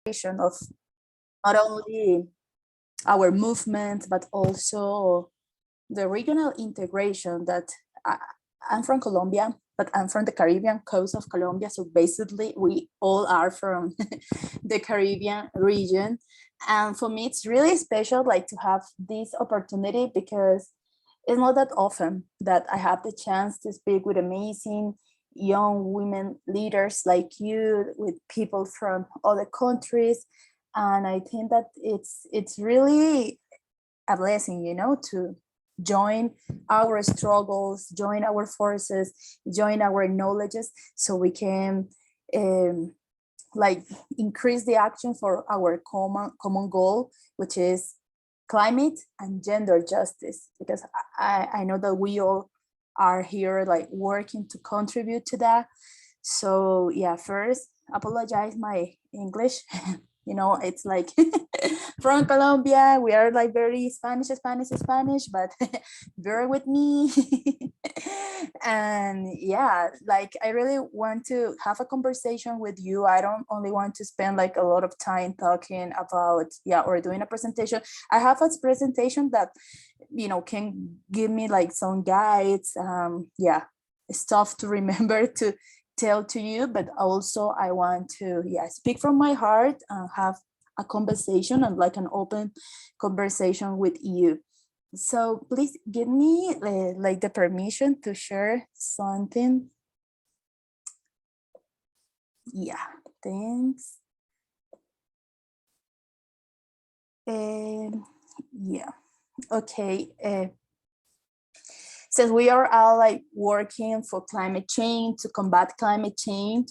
of not only our movement, but also the regional integration that I, I'm from Colombia, but I'm from the Caribbean coast of Colombia. So basically, we all are from the Caribbean region. And for me, it's really special, like to have this opportunity because it's not that often that I have the chance to speak with amazing young women leaders like you, with people from other countries. And I think that it's really a blessing, to join our struggles, join our forces, join our knowledges, so we can um, like increase the action for our common goal, which is climate and gender justice. Because I know that we all are here like working to contribute to that. So yeah, first apologize my English. It's like from Colombia, we are like very Spanish, but bear with me. And yeah, like I really want to have a conversation with you. I don't only want to spend like a lot of time talking about, or doing a presentation. I have a presentation that, can give me like some guides, stuff to remember to tell to you, but also I want to speak from my heart and have a conversation, and like an open conversation with you. So please give me like the permission to share something. Yeah, thanks. Yeah, okay. Since we are all like working for climate change, to combat climate change,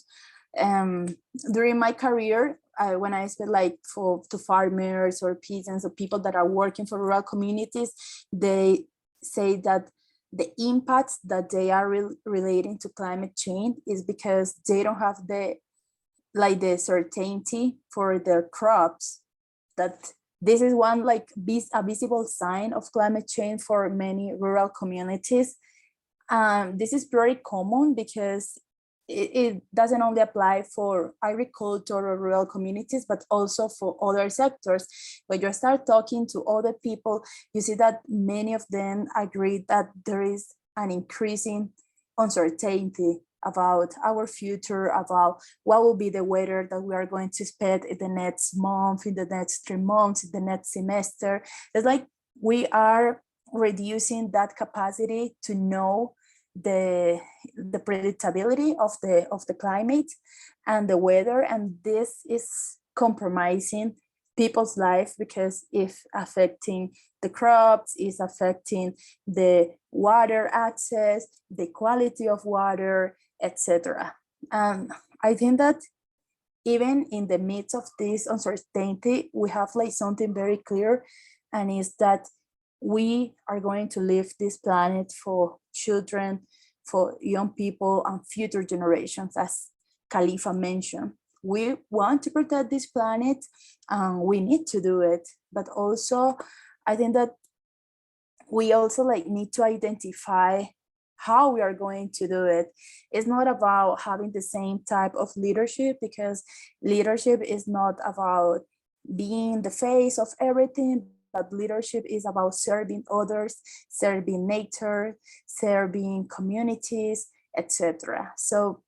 um, during my career, when I speak like to farmers or peasants or people that are working for rural communities, they say that the impacts that they are relating to climate change is because they don't have the certainty for their crops, that this is one like a visible sign of climate change for many rural communities. This is very common because it doesn't only apply for agriculture or rural communities, but also for other sectors. When you start talking to other people, you see that many of them agree that there is an increasing uncertainty about our future, about what will be the weather that we are going to spend in the next month, in the next 3 months, in the next semester. It's like we are reducing that capacity to know the predictability of the climate and the weather, and this is compromising people's life because it's affecting the crops, is affecting the water access, the quality of water, etc. And I think that even in the midst of this uncertainty, we have like something very clear, and is that we are going to leave this planet for children, for young people, and future generations, as Khalifa mentioned. We want to protect this planet, and we need to do it. But also, I think that we also like need to identify how we are going to do it. It's not about having the same type of leadership, because leadership is not about being the face of everything, but leadership is about serving others, serving nature, serving communities, etc. So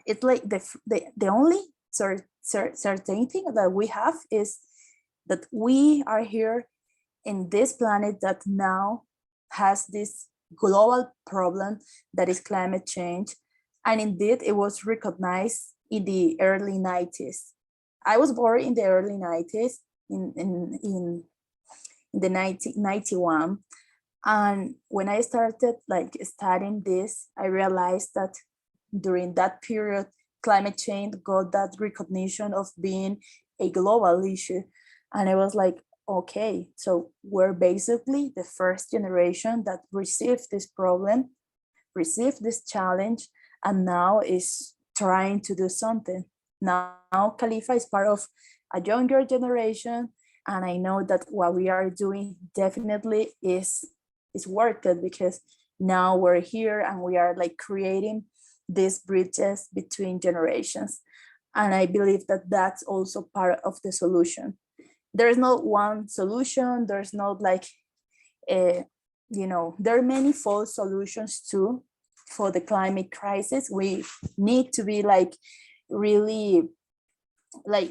it's like the only certain thing that we have is that we are here in this planet that now has this global problem that is climate change. And indeed, it was recognized in the early 90s. I was born in the early 90s, in the 1991. And when I started like studying this, I realized that during that period, climate change got that recognition of being a global issue. And I was like, okay, so we're basically the first generation that received this problem, received this challenge, and now is trying to do something. Now Khalifa is part of a younger generation, and I know that what we are doing definitely is worth it, because now we're here and we are like creating these bridges between generations. And I believe that that's also part of the solution. There is not one solution. There's not like, there are many false solutions too for the climate crisis. We need to be really like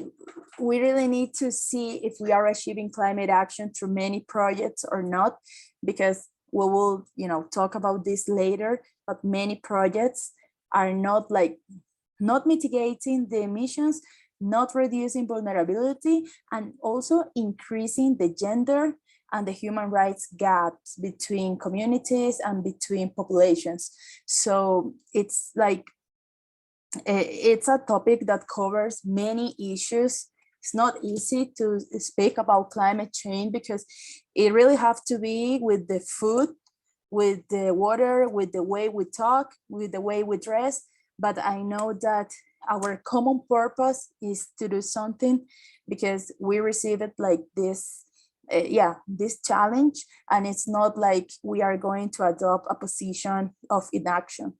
we really need to see if we are achieving climate action through many projects or not, because we will talk about this later, but many projects are not mitigating the emissions, not reducing vulnerability, and also increasing the gender and the human rights gaps between communities and between populations. So it's it's a topic that covers many issues. It's not easy to speak about climate change because it really have to be with the food, with the water, with the way we talk, with the way we dress. But I know that our common purpose is to do something, because we receive it like this, this challenge, and it's not like we are going to adopt a position of inaction.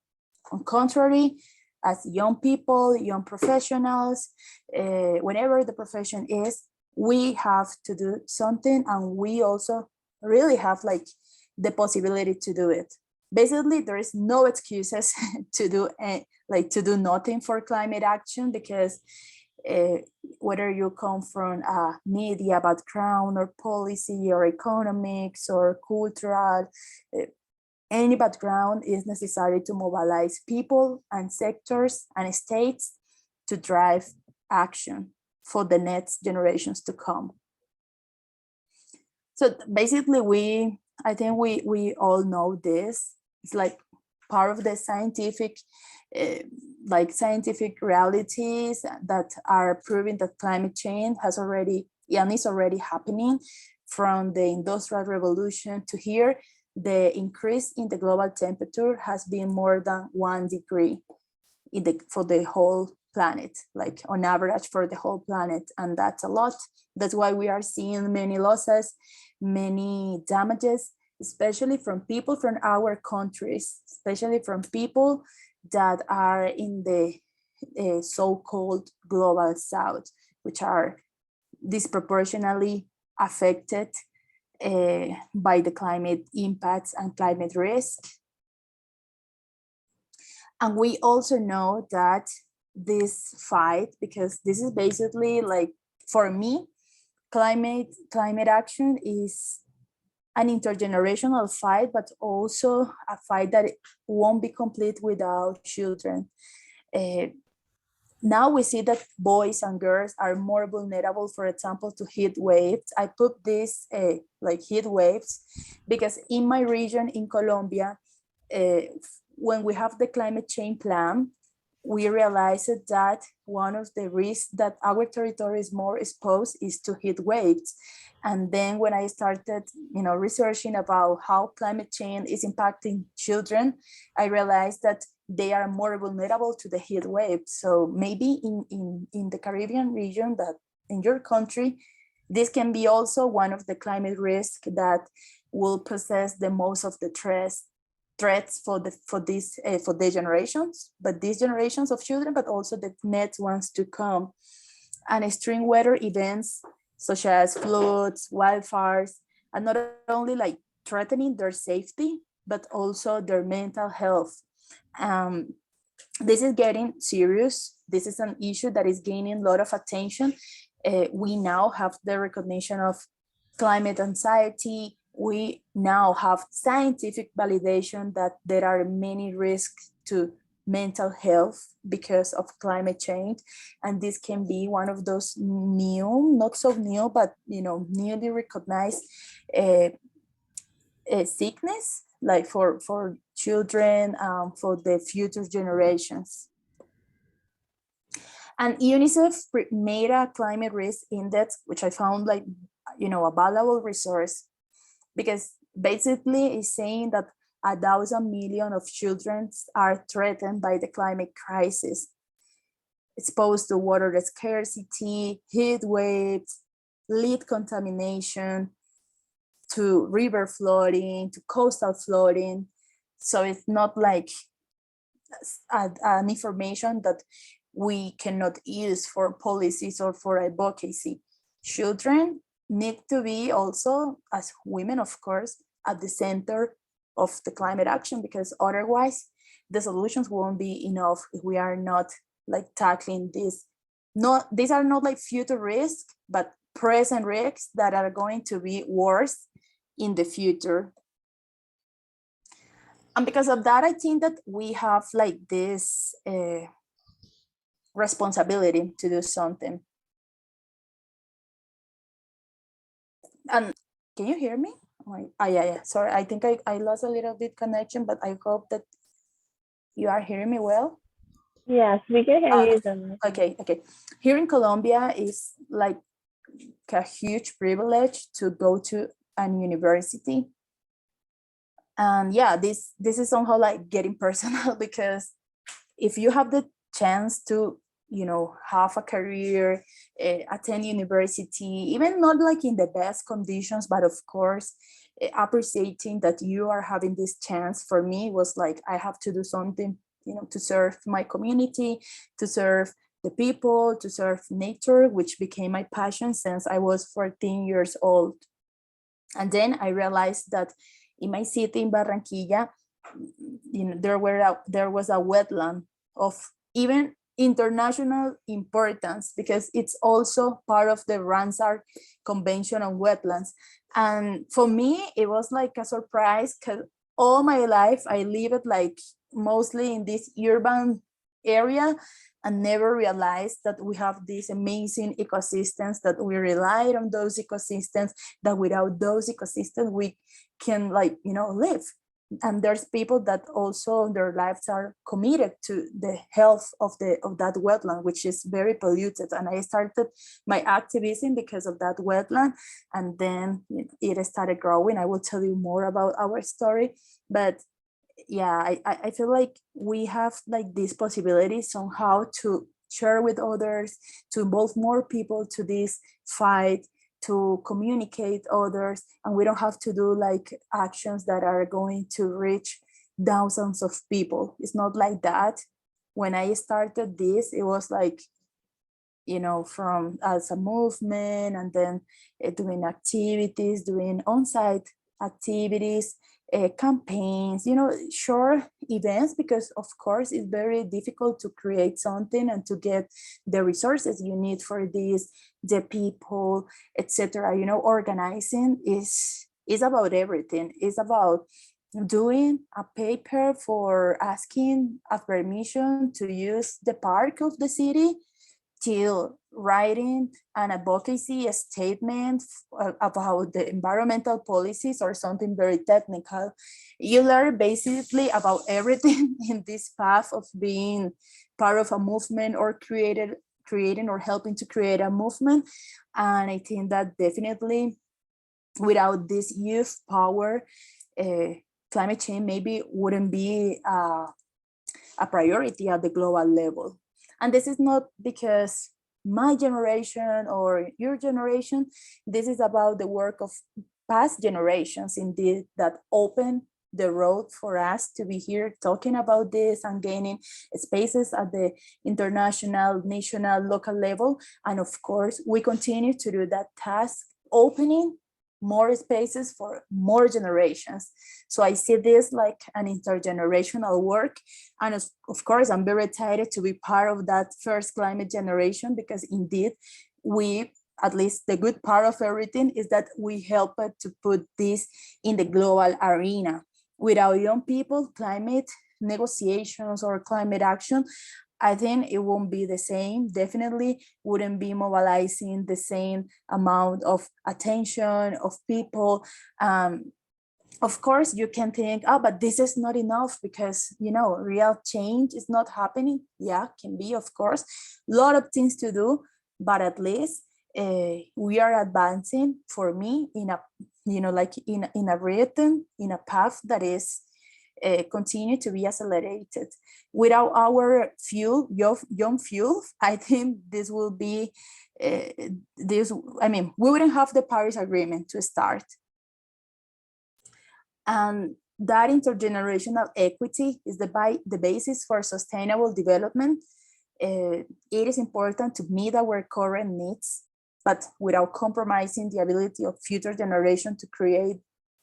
On contrary, as young people, young professionals, whatever the profession is, we have to do something, and we also really have the possibility to do it. Basically, there is no excuses to do nothing for climate action, because whether you come from a media background or policy or economics or cultural, any background is necessary to mobilize people and sectors and states to drive action for the next generations to come. So basically, I think we all know this. It's like part of the scientific realities that are proving that climate change is already happening. From the Industrial Revolution to here, the increase in the global temperature has been more than 1 degree for the whole planet, like on average for the whole planet. And that's a lot. That's why we are seeing many losses, many damages, especially from people from our countries, especially from people that are in the so-called global south, which are disproportionately affected by the climate impacts and climate risk. And we also know that this fight, because this is basically for me, climate action is an intergenerational fight, but also a fight that won't be complete without children. Now we see that boys and girls are more vulnerable, for example, to heat waves. I put this heat waves because in my region in Colombia, when we have the climate change plan, we realized that one of the risks that our territory is more exposed is to heat waves. And then when I started, researching about how climate change is impacting children, I realized that they are more vulnerable to the heat wave. So maybe in the Caribbean region, that in your country, this can be also one of the climate risks that will possess the most of the threats for the generations, but these generations of children, but also the next ones to come. And extreme weather events such as floods, wildfires, are not only threatening their safety, but also their mental health. This is getting serious. This is an issue that is gaining a lot of attention. We now have the recognition of climate anxiety. We now have scientific validation that there are many risks to mental health because of climate change. And this can be one of those new, not so new, but newly recognized sickness, like for children, for the future generations. And UNICEF made a climate risk index, which I found a valuable resource, because basically it's saying that 1,000 million of children are threatened by the climate crisis, exposed to water scarcity, heat waves, lead contamination, to river flooding, to coastal flooding. So it's not like an information that we cannot use for policies or for advocacy. Children need to be also, as women, of course, at the center of the climate action, because otherwise the solutions won't be enough if we are not like tackling this. Not, these are not like future risks, but present risks that are going to be worse in the future. And because of that, I think that we have like this responsibility to do something. And can you hear me? Yeah. Sorry, I think I lost a little bit connection, but I hope that you are hearing me well. Yes, we can hear you. Then. Okay. Here in Colombia is like a huge privilege to go to an university. And yeah, this is somehow like getting personal, because if you have the chance to, you know, have a career, attend university, even not like in the best conditions, but of course, appreciating that you are having this chance, for me was like, I have to do something, you know, to serve my community, to serve the people, to serve nature, which became my passion since I was 14 years old. And then I realized that in my city in Barranquilla, you know, there was a wetland of even international importance, because it's also part of the Ramsar Convention on Wetlands. And for me, it was like a surprise, because all my life I lived like mostly in this urban area and never realized that we have these amazing ecosystems, that we rely on those ecosystems, that without those ecosystems we can, like, you know, live. And there's people that also their lives are committed to the health of that wetland, which is very polluted. And I started my activism because of that wetland, and then, you know, it started growing. I will tell you more about our story, but yeah, I feel like we have like this possibility somehow to share with others, to involve more people to this fight, to communicate others, and we don't have to do like actions that are going to reach thousands of people. It's not like that. When I started this, it was like, you know, from as a movement, and then doing activities, doing on-site activities, campaigns, you know, short events, because of course it's very difficult to create something and to get the resources you need for this, the people, etc. You know, organizing is about everything. It's about doing a paper for asking a permission to use the park of the city, till writing an advocacy statement about the environmental policies or something very technical. You learn basically about everything in this path of being part of a movement or creating or helping to create a movement. And I think that definitely without this youth power, climate change maybe wouldn't be a priority at the global level. And this is not because my generation or your generation, this is about the work of past generations indeed that open the road for us to be here talking about this and gaining spaces at the international, national, local level. And of course, we continue to do that task, opening more spaces for more generations. So I see this like an intergenerational work. And of course, I'm very excited to be part of that first climate generation, because indeed we, at least the good part of everything is that we help to put this in the global arena. Without young people, climate negotiations or climate action, I think it won't be the same. Definitely wouldn't be mobilizing the same amount of attention of people. Of course, you can think, oh, but this is not enough because, you know, real change is not happening. Yeah, can be, of course, a lot of things to do, but at least we are advancing, for me, in a, you know, like in a rhythm, in a path that is continue to be accelerated. Without our fuel, young fuel, I think this will be, I mean, we wouldn't have the Paris Agreement to start. And that intergenerational equity is the basis for sustainable development. it is important to meet our current needs, but without compromising the ability of future generations to create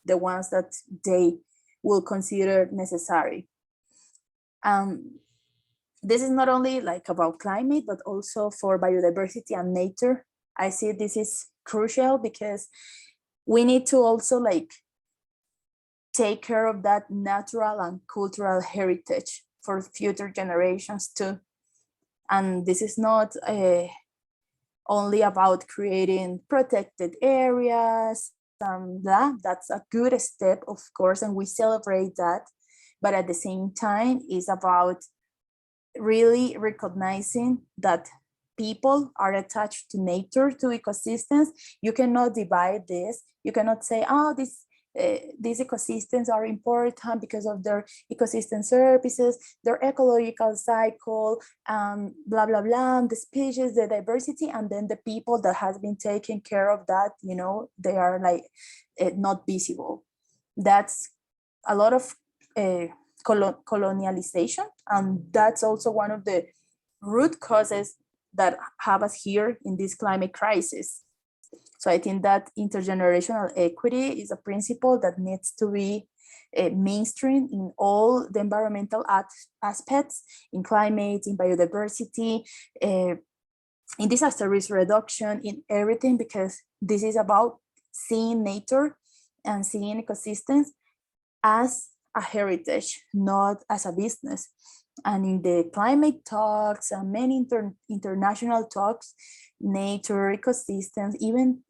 the ones that they will consider necessary. This is not only like about climate, but also for biodiversity and nature. I see this is crucial because we need to also like take care of that natural and cultural heritage for future generations too. And this is not only about creating protected areas, that's a good step, of course, and we celebrate that. But at the same time, it's about really recognizing that people are attached to nature, to ecosystems. You cannot divide this. You cannot say, oh, these ecosystems are important because of their ecosystem services, their ecological cycle, blah, blah, blah, the species, the diversity, and then the people that has been taking care of that, you know, they are like not visible. That's a lot of colonialization, and that's also one of the root causes that have us here in this climate crisis. So I think that intergenerational equity is a principle that needs to be mainstream in all the environmental aspects, in climate, in biodiversity, in disaster risk reduction, in everything, because this is about seeing nature and seeing ecosystems as a heritage, not as a business. And in the climate talks and many international talks, nature, ecosystems, even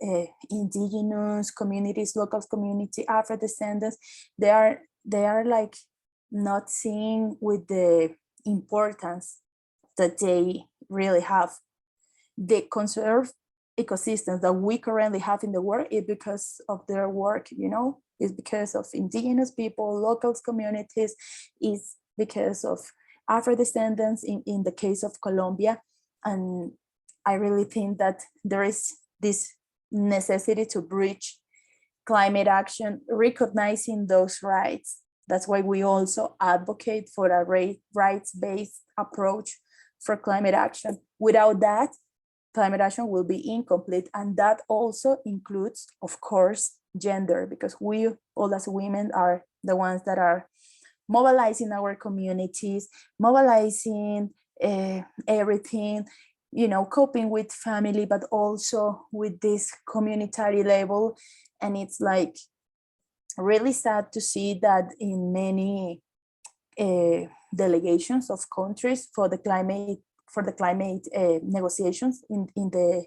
indigenous communities, local community, Afro-descendants, they are like not seeing with the importance that they really have. The conserved ecosystems that we currently have in the world is because of their work, you know, it's because of indigenous people, local communities, is because of Afro-descendants in the case of Colombia. And I really think that there is this necessity to bridge climate action, recognizing those rights. That's why we also advocate for a rights-based approach for climate action. Without that, climate action will be incomplete. And that also includes, of course, gender, because we all as women are the ones that are mobilizing our communities, mobilizing everything, you know, coping with family, but also with this community level. And it's like really sad to see that in many delegations of countries for the climate negotiations in the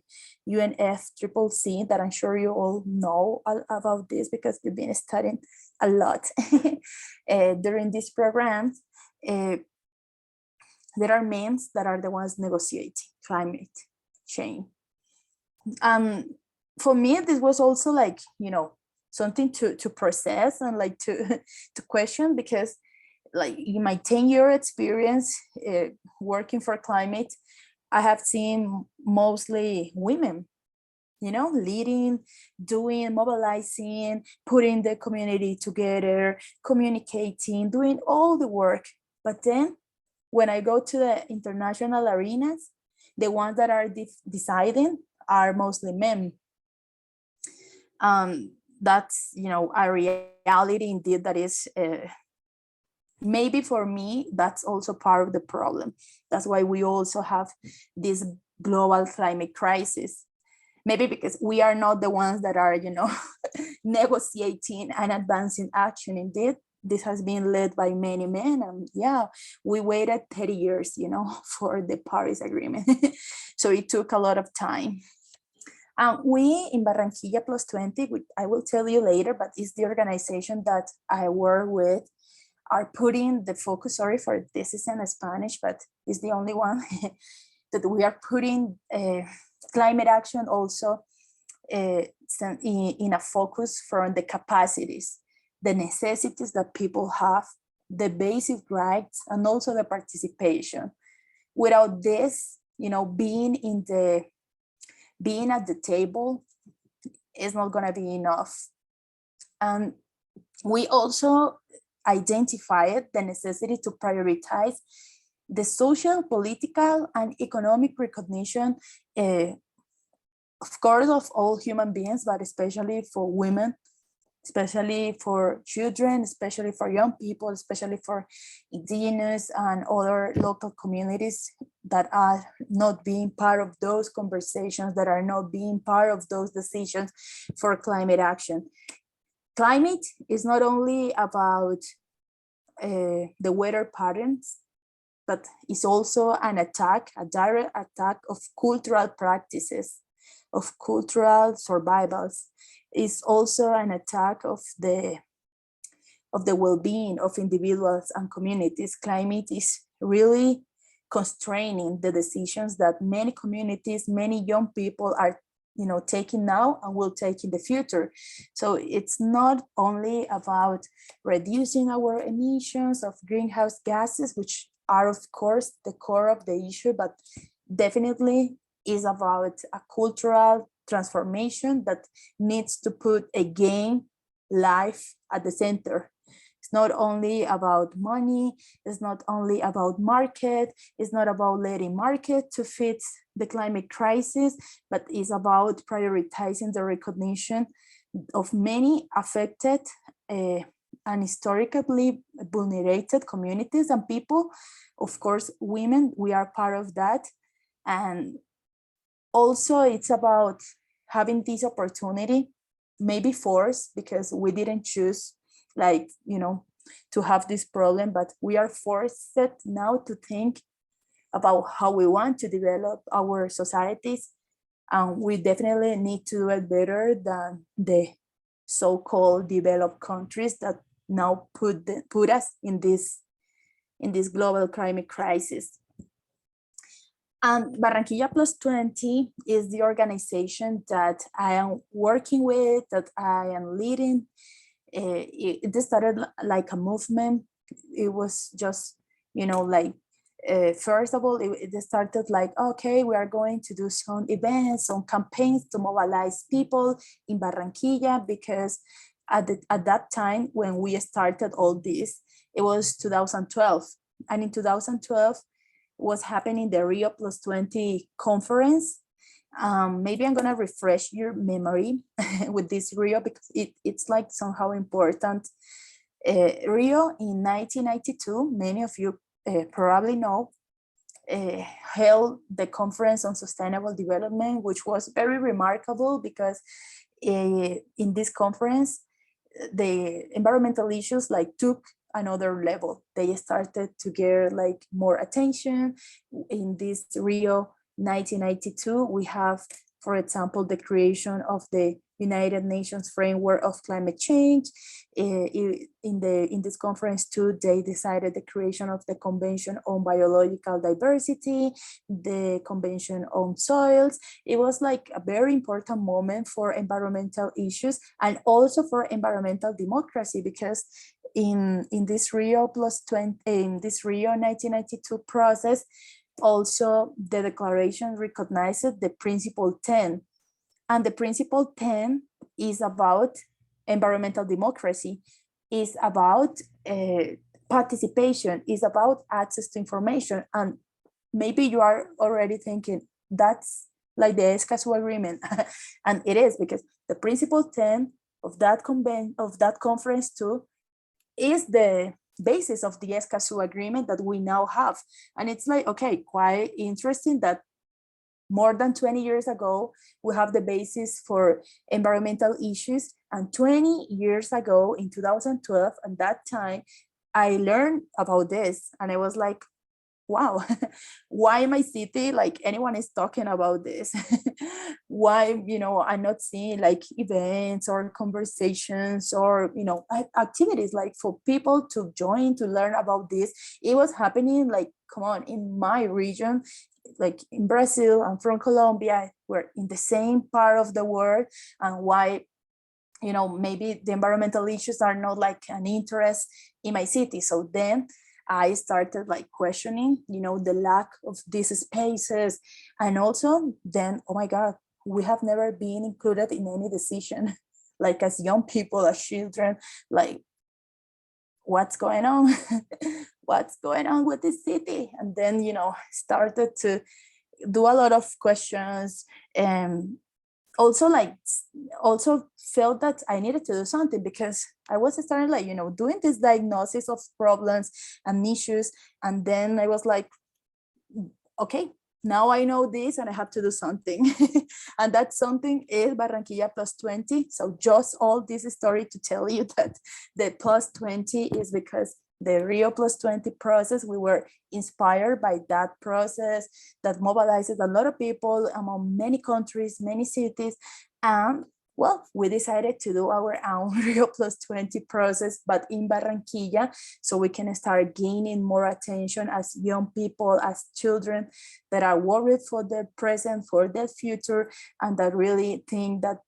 UNFCCC, that I'm sure you all know about this because you've been studying a lot during these programs. There are men that are the ones negotiating climate change. For me, this was also like, you know, something to process and like to question, because like in my 10-year experience working for climate, I have seen mostly women, you know, leading, doing, mobilizing, putting the community together, communicating, doing all the work. But then when I go to the international arenas, the ones that are deciding are mostly men. That's, you know, a reality indeed that is maybe for me, that's also part of the problem. That's why we also have this global climate crisis. Maybe because we are not the ones that are, you know, negotiating and advancing action. Indeed, this has been led by many men. And yeah, we waited 30 years, you know, for the Paris Agreement. So it took a lot of time. We in Barranquilla Plus 20, which I will tell you later, but it's the organization that I work with, are putting the focus, sorry for this is in Spanish, but it's the only one that we are putting climate action also in a focus from the capacities, the necessities that people have, the basic rights, and also the participation. Without this, you know, being at the table is not going to be enough. And we also identified the necessity to prioritize the social, political, and economic recognition, of course, of all human beings, but especially for women, especially for children, especially for young people, especially for indigenous and other local communities that are not being part of those conversations, that are not being part of those decisions for climate action. Climate is not only about the weather patterns, but it's also an attack, a direct attack of cultural practices, of cultural survivals. It's also an attack of the well-being of individuals and communities. Climate is really constraining the decisions that many communities, many young people are taking now and will take in the future. So it's not only about reducing our emissions of greenhouse gases, which are of course the core of the issue, but definitely is about a cultural transformation that needs to put again life at the center. It's not only about money, it's not only about market, it's not about letting market to fit the climate crisis, but it's about prioritizing the recognition of many affected and historically vulnerable communities and people. Of course, women, we are part of that. And also it's about having this opportunity, maybe forced because we didn't choose to have this problem, but we are forced now to think about how we want to develop our societies. And we definitely need to do it better than the so-called developed countries that now put us in this global climate crisis. And Barranquilla Plus 20 is the organization that I am working with, that I am leading. It started like a movement. It was just, first of all, it started like, okay, we are going to do some events, some campaigns to mobilize people in Barranquilla, because at that time when we started all this, it was 2012. And in 2012 was happening the Rio Plus 20 conference. Maybe I'm gonna refresh your memory with this Rio, because it's like somehow important. Rio in 1992, many of you probably know, held the conference on sustainable development, which was very remarkable because in this conference, the environmental issues took another level. They started to get more attention. In this Rio 1992, we have, for example, the creation of the United Nations Framework of Climate Change. In this conference too, they decided the creation of the Convention on Biological Diversity, the Convention on Soils. It was a very important moment for environmental issues and also for environmental democracy, because in this Rio Plus 20, in this Rio 1992 process, also the declaration recognized the Principle 10. And the Principle 10 is about environmental democracy, is about participation, is about access to information. And maybe you are already thinking that's like the C.A.R.E agreement. And it is, because the Principle 10 of that conference too is the basis of the C.A.R.E agreement that we now have. And it's okay, quite interesting that more than 20 years ago, we have the basis for environmental issues. And 20 years ago, in 2012, at that time, I learned about this. And I was like, wow, why my city, anyone is talking about this? Why, I'm not seeing events or conversations or, activities for people to join, to learn about this. It was happening come on, in my region, in Brazil. I'm from Colombia. We're in the same part of the world. And why, maybe the environmental issues are not an interest in my city. So then I started questioning, the lack of these spaces. And also then, oh my God, we have never been included in any decision, as young people, as children, what's going on? what's going on with this city? And then, started to do a lot of questions, and also felt that I needed to do something, because I was starting doing this diagnosis of problems and issues. And then I was like, okay, now I know this and I have to do something. And that something is Barranquilla Plus 20. So just all this story to tell you that the plus 20 is because the Rio Plus 20 process, we were inspired by that process that mobilizes a lot of people among many countries, many cities. And well, we decided to do our own Rio Plus 20 process, but in Barranquilla, so we can start gaining more attention as young people, as children that are worried for their present, for their future, and that really think that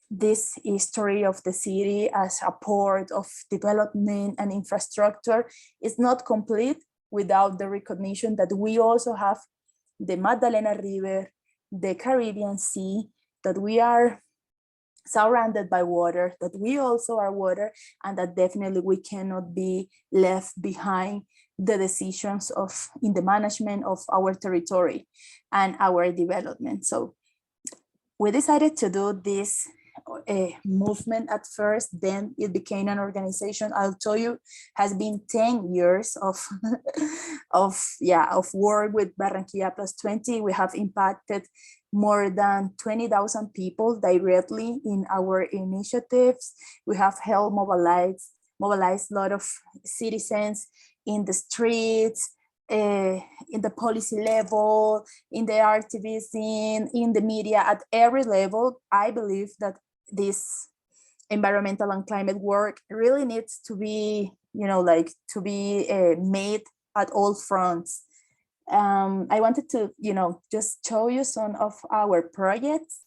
this history of the city as a port of development and infrastructure is not complete without the recognition that we also have the Magdalena River, the Caribbean Sea, that we are surrounded by water, that we also are water, and that definitely we cannot be left behind the decisions of in the management of our territory and our development. So we decided to do this movement at first, then it became an organization. I'll tell you, has been 10 years of of work with Barranquilla Plus 20. We have impacted more than 20,000 people directly in our initiatives. We have helped mobilize a lot of citizens in the streets, in the policy level, in the activism, in the media, at every level. I believe that this environmental and climate work really needs to be, made at all fronts. I wanted to, just show you some of our projects.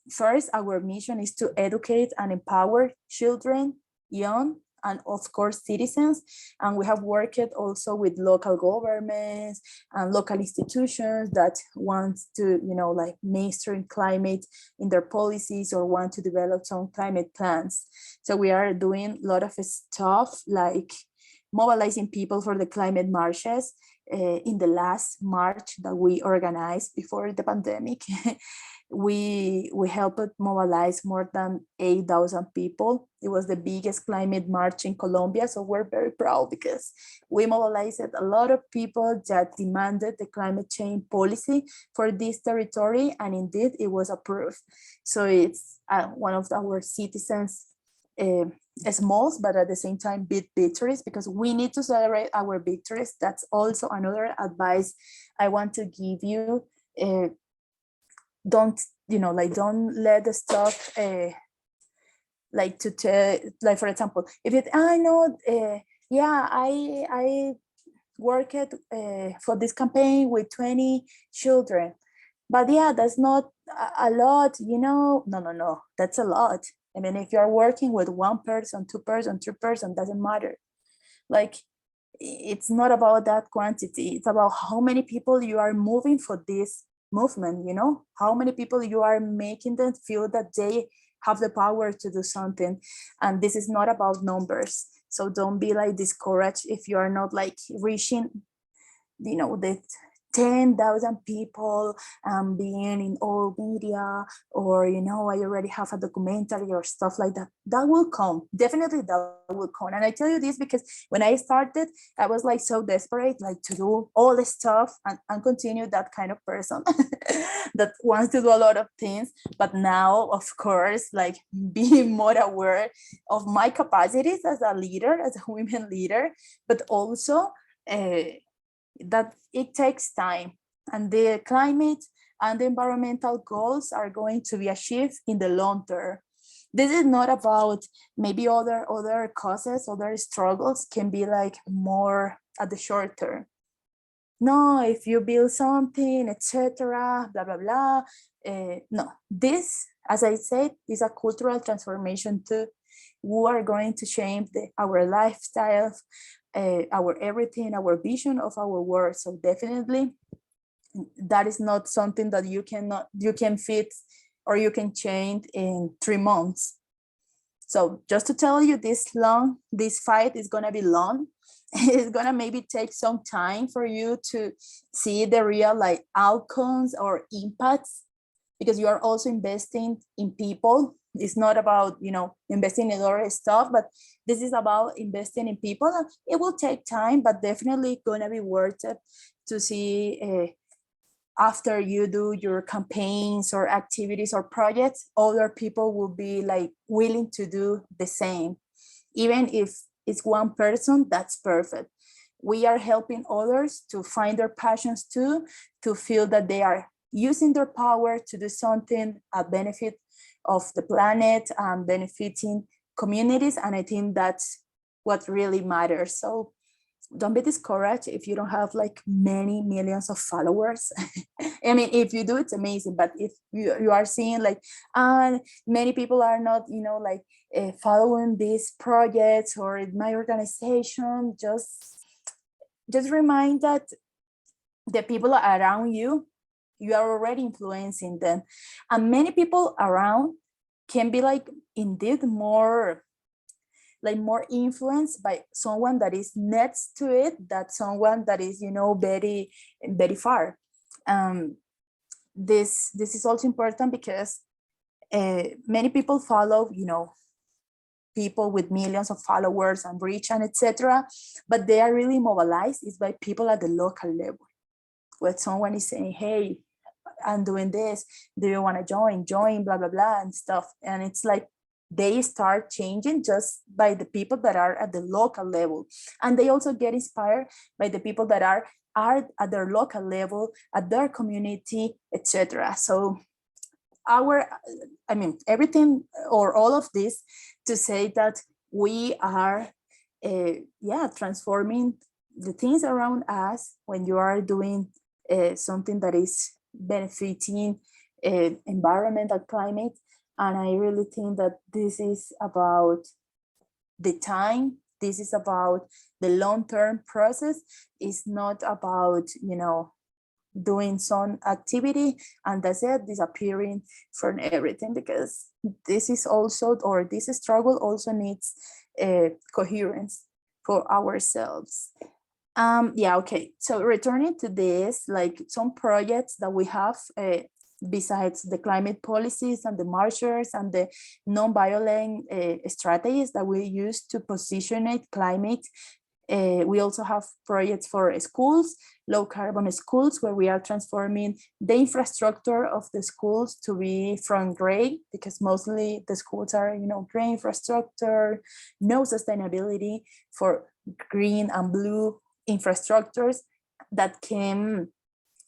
First, our mission is to educate and empower children, young, and of course citizens. And we have worked also with local governments and local institutions that want to, mainstream climate in their policies or want to develop some climate plans. So we are doing a lot of stuff like mobilizing people for the climate marches. In the last march that we organized before the pandemic, we helped mobilize more than 8,000 people. It was the biggest climate march in Colombia, so we're very proud because we mobilized a lot of people that demanded the climate change policy for this territory, and indeed it was approved. So it's one of our citizens' small, but at the same time big victories, because we need to celebrate our victories. That's also another advice I want to give you. Don't let the stuff to tell, like, for example, if it I know I worked for this campaign with 20 children, but yeah, that's not a lot, no, that's a lot. I mean, if you're working with one person, two person, three person, doesn't matter. Like, it's not about that quantity. It's about how many people you are moving for this movement, how many people you are making them feel that they have the power to do something. And this is not about numbers. So don't be discouraged if you are not reaching, the 10,000 people being in all media, or I already have a documentary or stuff like that. That will come, definitely that will come. And I tell you this because when I started, I was so desperate to do all the stuff and continue that kind of person that wants to do a lot of things. But now, of course, being more aware of my capacities as a leader, as a women leader, but also that it takes time, and the climate and the environmental goals are going to be achieved in the long term. This is not about maybe other causes, other struggles can be more at the short term. No, if you build something, etc., blah, blah, blah. No, this, as I said, is a cultural transformation too. We are going to change our lifestyles, our everything, our vision of our world. So definitely that is not something that you can fit or you can change in 3 months. So just to tell you, this fight is going to be long. it's gonna maybe take some time for you to see the real like outcomes or impacts, because you are also investing in people. It's not about, you know, investing in other stuff, but this is about investing in people. It will take time, but definitely gonna be worth it to see after you do your campaigns or activities or projects, other people will be like willing to do the same. Even if it's one person, that's perfect. We are helping others to find their passions too, to feel that they are using their power to do something at benefit of the planet and benefiting communities. And I think that's what really matters. So don't be discouraged if you don't have like many millions of followers. I mean, if you do, it's amazing. But if you are seeing like many people are not, you know, like following these projects or my organization, just remind that the people around you, you are already influencing them. And many people around can be like indeed more influenced by someone that is next to it, that someone that is, you know, very very far. This is also important because many people follow, you know, people with millions of followers and reach and etc., but they are really mobilized is by people at the local level, where someone is saying, hey, I'm doing this, do you want to join blah blah blah and stuff. And it's like they start changing just by the people that are at the local level, and they also get inspired by the people that are at their local level, at their community, etc. So I mean, everything or all of this to say that we are transforming the things around us when you are doing something that is benefiting environmental climate. And I really think that this is about the time, this is about the long-term process. It's not about, you know, doing some activity and that's it, disappearing from everything, because this is also, or this struggle also needs coherence for ourselves. Yeah, okay, so returning to this, like some projects that we have besides the climate policies and the marchers and the non-violent strategies that we use to position climate. We also have projects for schools, low carbon schools, where we are transforming the infrastructure of the schools to be from gray, because mostly the schools are, you know, gray infrastructure, no sustainability, for green and blue infrastructures that can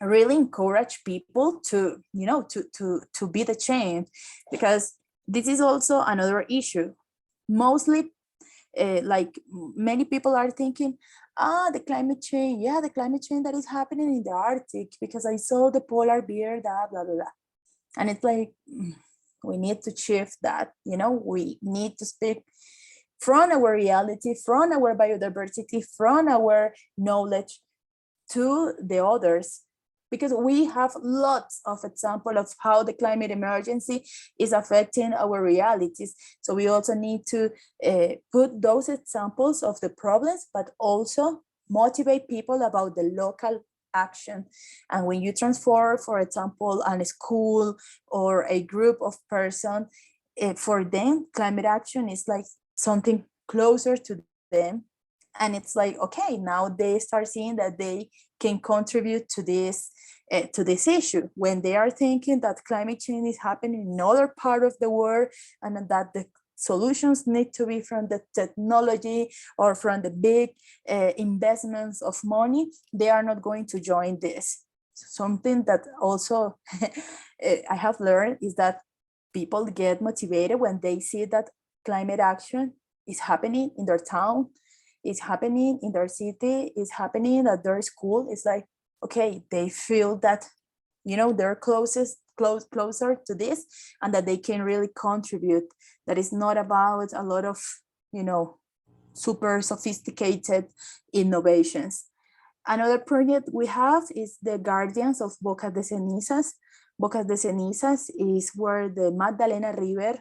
really encourage people to, you know, to be the change. Because this is also another issue. Mostly like many people are thinking, the climate change, yeah, the climate change that is happening in the Arctic, because I saw the polar bear, blah, blah, blah, blah. And it's like, we need to shift that, you know, we need to speak from our reality, from our biodiversity, from our knowledge to the others, because we have lots of examples of how the climate emergency is affecting our realities. So we also need to put those examples of the problems, but also motivate people about the local action. And when you transform, for example, a school or a group of persons, for them, climate action is like something closer to them. And it's like, okay, now they start seeing that they can contribute to this issue, when they are thinking that climate change is happening in another part of the world, and that the solutions need to be from the technology or from the big investments of money. They are not going to join this. Something that also I have learned is that people get motivated when they see that climate action is happening in their town, is happening in their city, is happening at their school. It's like, okay, they feel that, you know, they're closer to this, and that they can really contribute. That is not about a lot of, you know, super sophisticated innovations. Another project we have is the Guardians of Bocas de Cenizas. Bocas de Cenizas is where the Magdalena River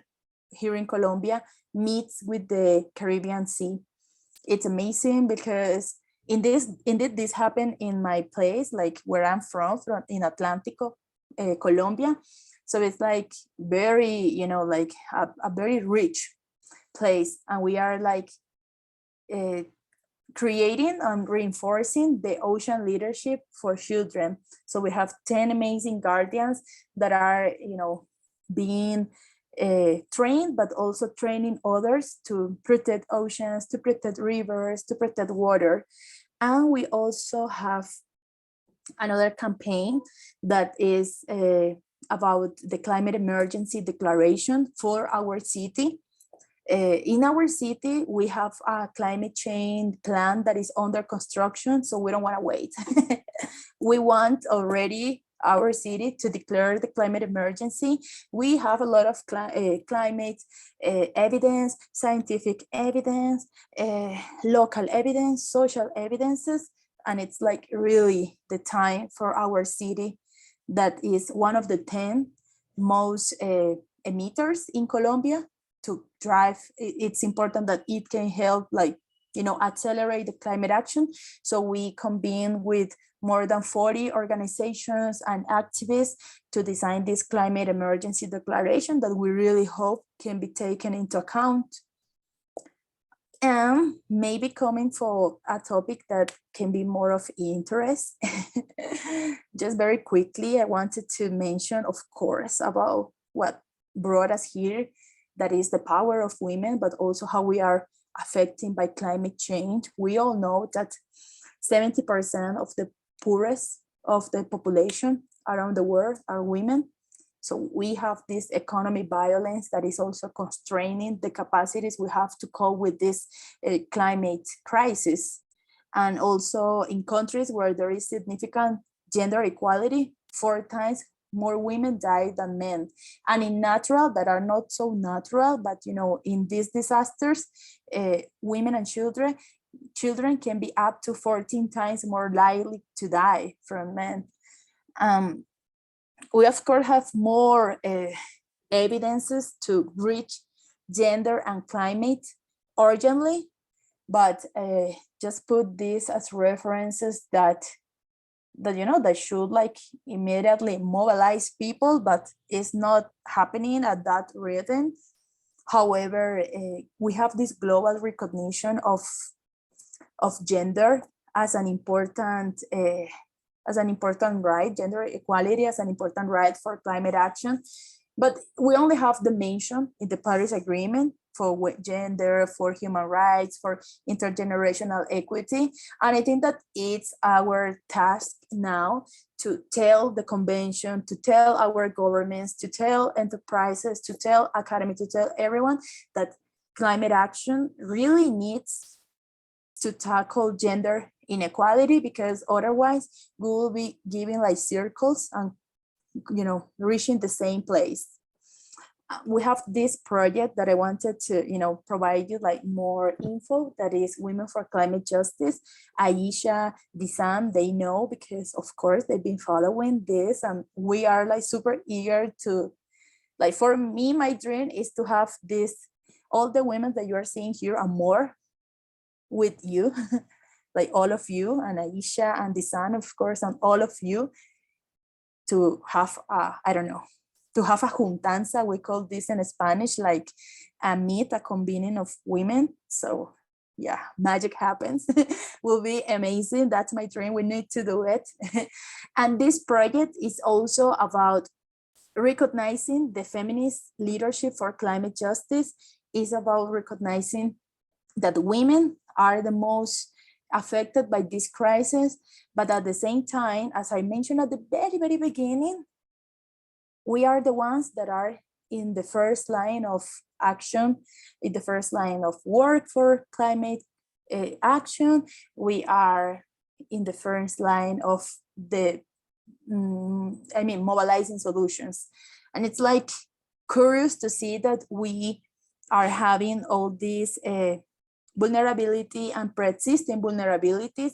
here in Colombia meets with the Caribbean Sea. it's amazing because indeed this happened in my place, like where I'm from in Atlántico, Colombia. So it's like very, you know, like a very rich place, and we are like uh, creating and reinforcing the ocean leadership for children. So we have 10 amazing guardians that are, you know, being trained, but also training others to protect oceans, to protect rivers, to protect water. And we also have another campaign that is about the climate emergency declaration for our city. In our city, we have a climate change plan that is under construction, so we don't want to wait. We want already our city to declare the climate emergency. We have a lot of climate evidence, scientific evidence, local evidence, social evidences, and it's like really the time for our city that is one of the 10 most emitters in Colombia to drive. It's important that it can help, like, you know, accelerate the climate action. So we convene with more than 40 organizations and activists to design this climate emergency declaration that we really hope can be taken into account. And maybe coming for a topic that can be more of interest, just very quickly, I wanted to mention, of course, about what brought us here, that is the power of women, but also how we are affected by climate change. We all know that 70% of the poorest of the population around the world are women. So we have this economy violence that is also constraining the capacities we have to cope with this climate crisis. And also in countries where there is significant gender equality, 4 times more women die than men. And in natural that are not so natural, but you know, in these disasters, women and children can be up to 14 times more likely to die from men. We of course have more evidences to reach gender and climate urgently, but just put this as references that you know, that should like immediately mobilize people, but it's not happening at that rhythm. However, we have this global recognition of gender as an important right, gender equality as an important right for climate action. But we only have the mention in the Paris Agreement for gender, for human rights, for intergenerational equity. And I think that it's our task now to tell the convention, to tell our governments, to tell enterprises, to tell academy, to tell everyone that climate action really needs to tackle gender inequality, because otherwise we will be giving like circles and, you know, reaching the same place. We have this project that I wanted to, you know, provide you like more info, that is Women for Climate Justice. Aisha, Disam, they know, because of course they've been following this, and we are like super eager to, like, for me, my dream is to have this, all the women that you are seeing here and more with you, like all of you, and Aisha and Disan, of course, and all of you, to have I don't know, to have a juntanza, we call this in Spanish, like a meet, a convening of women. So yeah, magic happens. Will be amazing. That's my dream. We need to do it. And this project is also about recognizing the feminist leadership for climate justice. Is about recognizing that women are the most affected by this crisis, but at the same time, as I mentioned at the very beginning, we are the ones that are in the first line of action, in the first line of work for climate action. We are in the first line of the, mobilizing solutions. And it's like curious to see that we are having all these vulnerability and pre-existing vulnerabilities,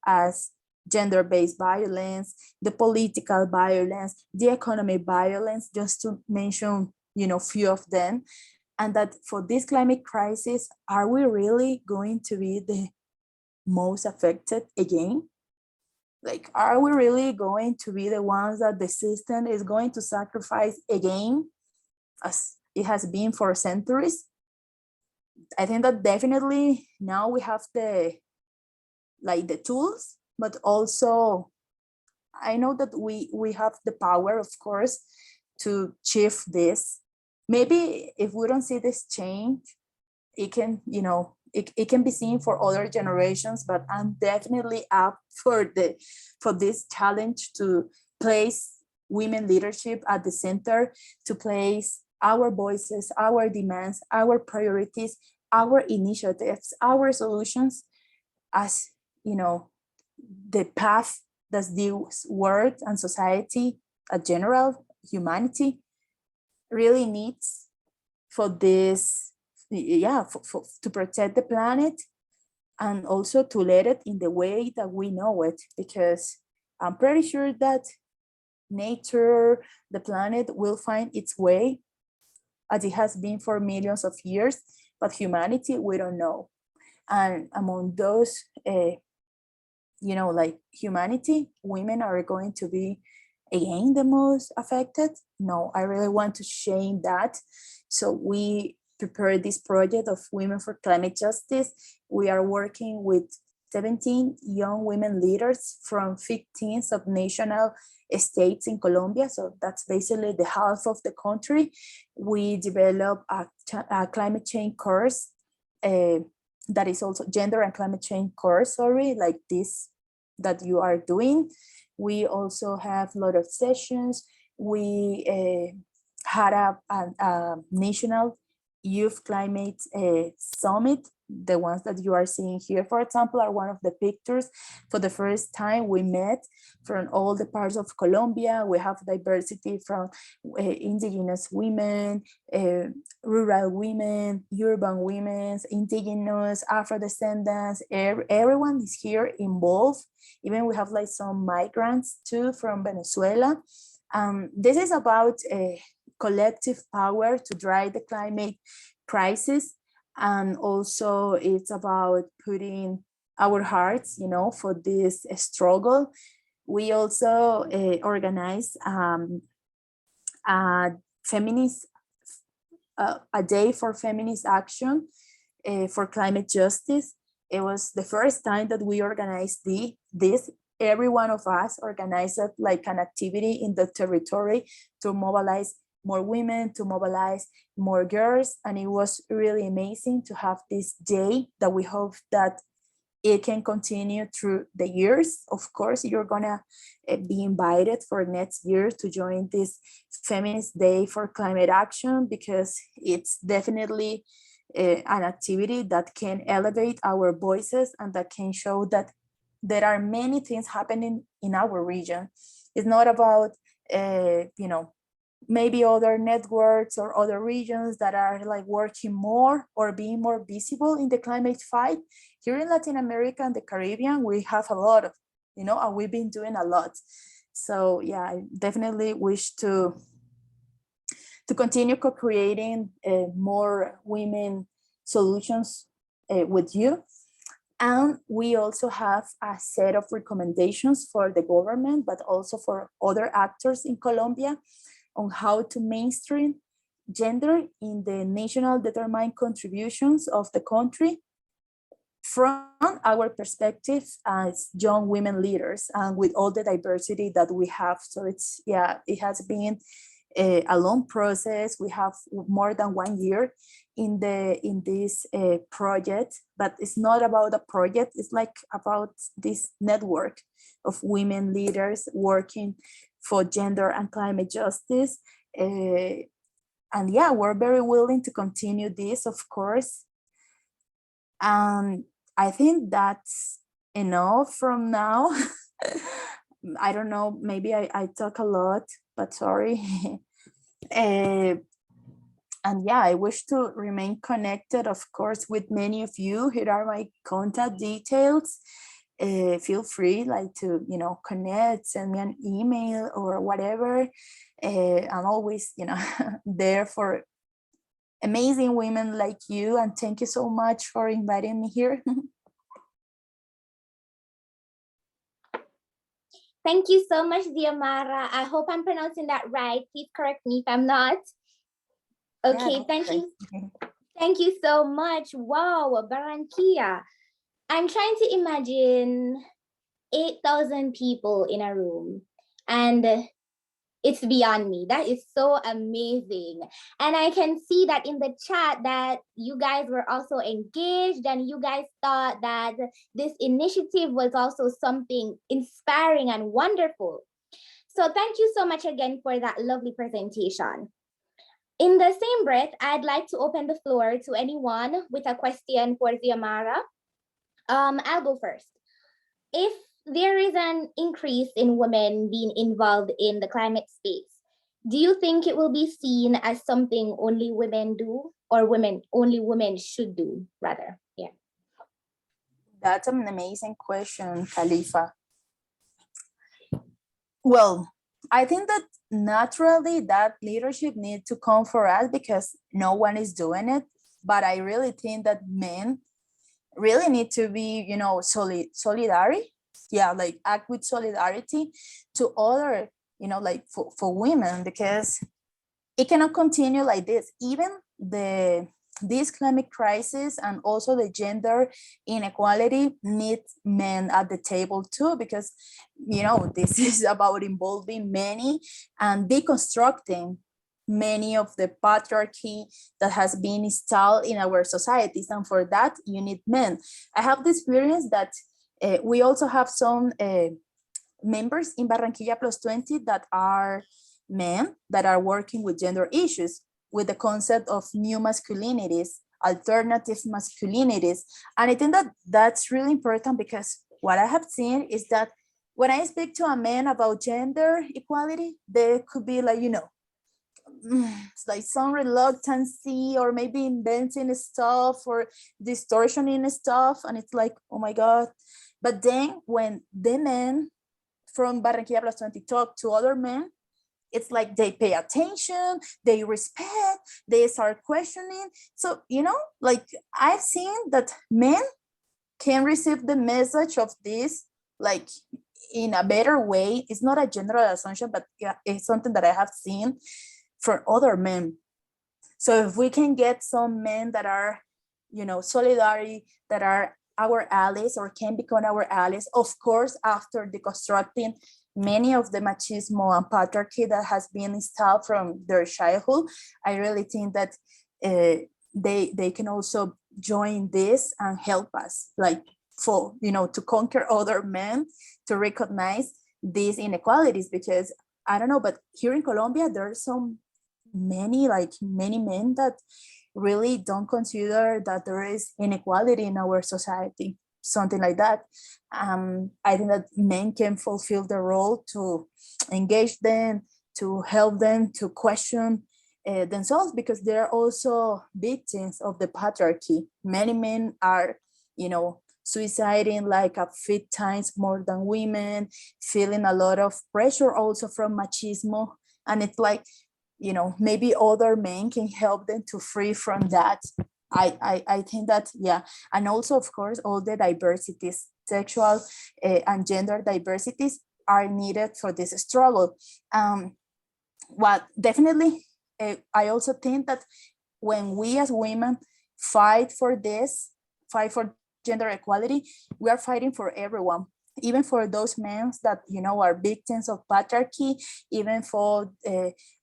as gender-based violence, the political violence, the economic violence, just to mention, you know, few of them. And that for this climate crisis, are we really going to be the most affected again? Like, are we really going to be the ones that the system is going to sacrifice again, as it has been for centuries? I think that definitely now we have the tools, but also I know that we have the power, of course, to shift this. Maybe if we don't see this change, it can, it can be seen for other generations, but I'm definitely up for this challenge to place women leadership at the center, to place our voices, our demands, our priorities, our initiatives, our solutions as, the path that this world and society, a general humanity, really needs for this, to protect the planet, and also to let it in the way that we know it, because I'm pretty sure that nature, the planet, will find its way as it has been for millions of years, but humanity, we don't know. And among those, humanity, women are going to be again the most affected. No, I really want to shame that. So we prepared this project of Women for Climate Justice. We are working with 17 young women leaders from 15 subnational states in Colombia. So that's basically the half of the country. We developed a climate change course that is also gender and climate change course, like this that you are doing. We also have a lot of sessions. We had a national youth climate summit. The ones that you are seeing here, for example, are one of the pictures. For the first time, we met from all the parts of Colombia. We have diversity from indigenous women, rural women, urban women, indigenous, Afro-descendants. Everyone is here involved. Even we have like some migrants too from Venezuela. This is about collective power to drive the climate crisis. And also it's about putting our hearts, for this struggle. We also organize a feminist, a day for feminist action for climate justice. It was the first time that we organized this. Every one of us organized like an activity in the territory to mobilize more women, to mobilize more girls. And it was really amazing to have this day that we hope that it can continue through the years. Of course, you're gonna be invited for next year to join this Feminist Day for Climate Action, because it's definitely an activity that can elevate our voices and that can show that there are many things happening in our region. It's not about, maybe other networks or other regions that are like working more or being more visible in the climate fight. Here in Latin America and the Caribbean, we have a lot of, and we've been doing a lot. So yeah, I definitely wish to continue co-creating more women solutions with you. And we also have a set of recommendations for the government, but also for other actors in Colombia, on how to mainstream gender in the national determined contributions of the country from our perspective as young women leaders, and with all the diversity that we have. So it has been a long process. We have more than 1 year in this project, but it's not about a project. It's like about this network of women leaders working for gender and climate justice. And yeah, we're very willing to continue this, of course. I think that's enough from now. I don't know, maybe I talk a lot, but sorry. And yeah, I wish to remain connected, of course, with many of you. Here are my contact details. Feel free to connect, send me an email or whatever. I'm always there for amazing women like you. And thank you so much for inviting me here. Thank you so much, Diamara. I hope I'm pronouncing that right. Please correct me if I'm not. Okay, Yeah, thank right. you. Thank you so much. Wow, Barranquilla. I'm trying to imagine 8,000 people in a room, and it's beyond me. That is so amazing. And I can see that in the chat that you guys were also engaged and you guys thought that this initiative was also something inspiring and wonderful. So thank you so much again for that lovely presentation. In the same breath, I'd like to open the floor to anyone with a question for Ziamara. I'll go first. If there is an increase in women being involved in the climate space, do you think it will be seen as something only women do, or only women should do, rather? Yeah. That's an amazing question, Khalifa. Well, I think that naturally that leadership needs to come for us because no one is doing it. But I really think that men really need to be, solidarity. Yeah, like act with solidarity to other, like for women, because it cannot continue like this. Even this climate crisis and also the gender inequality needs men at the table too, because this is about involving many and deconstructing many of the patriarchy that has been installed in our societies, and for that you need men. I have the experience that we also have some members in Barranquilla Plus 20 that are men that are working with gender issues, with the concept of new masculinities, alternative masculinities. And I think that that's really important, because what I have seen is that when I speak to a man about gender equality, there could be like, it's like some reluctancy, or maybe inventing stuff or distortioning stuff. And it's like, oh my God. But then when the men from Barranquilla Plus 20 talk to other men, it's like they pay attention, they respect, they start questioning. So, like I've seen that men can receive the message of this like in a better way. It's not a general assumption, but yeah, it's something that I have seen from other men. So if we can get some men that are, solidarity, that are our allies or can become our allies, of course, after deconstructing many of the machismo and patriarchy that has been installed from their childhood, I really think that they can also join this and help us, like to conquer other men, to recognize these inequalities. Because I don't know, but here in Colombia, there are many men that really don't consider that there is inequality in our society, something like that. I think that men can fulfill the role to engage them, to help them to question themselves, because they're also victims of the patriarchy. Many men are, suiciding like a 50 times more than women, feeling a lot of pressure also from machismo. And it's like, maybe other men can help them to free from that. I think that, yeah. And also, of course, all the diversities, sexual and gender diversities are needed for this struggle. Well, definitely, I also think that when we as women fight for gender equality, we are fighting for everyone, even for those men that are victims of patriarchy, even for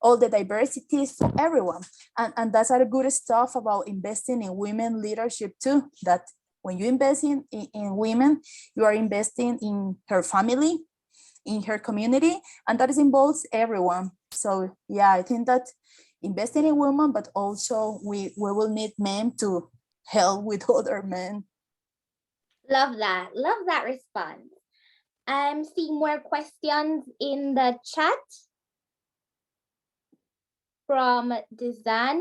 all the diversities, for everyone. And that's a good stuff about investing in women leadership too, that when you invest in women, you are investing in her family, in her community, and that involves everyone. So yeah, I think that investing in women, but also we will need men to help with other men. Love that response. I'm seeing more questions in the chat from Dizan.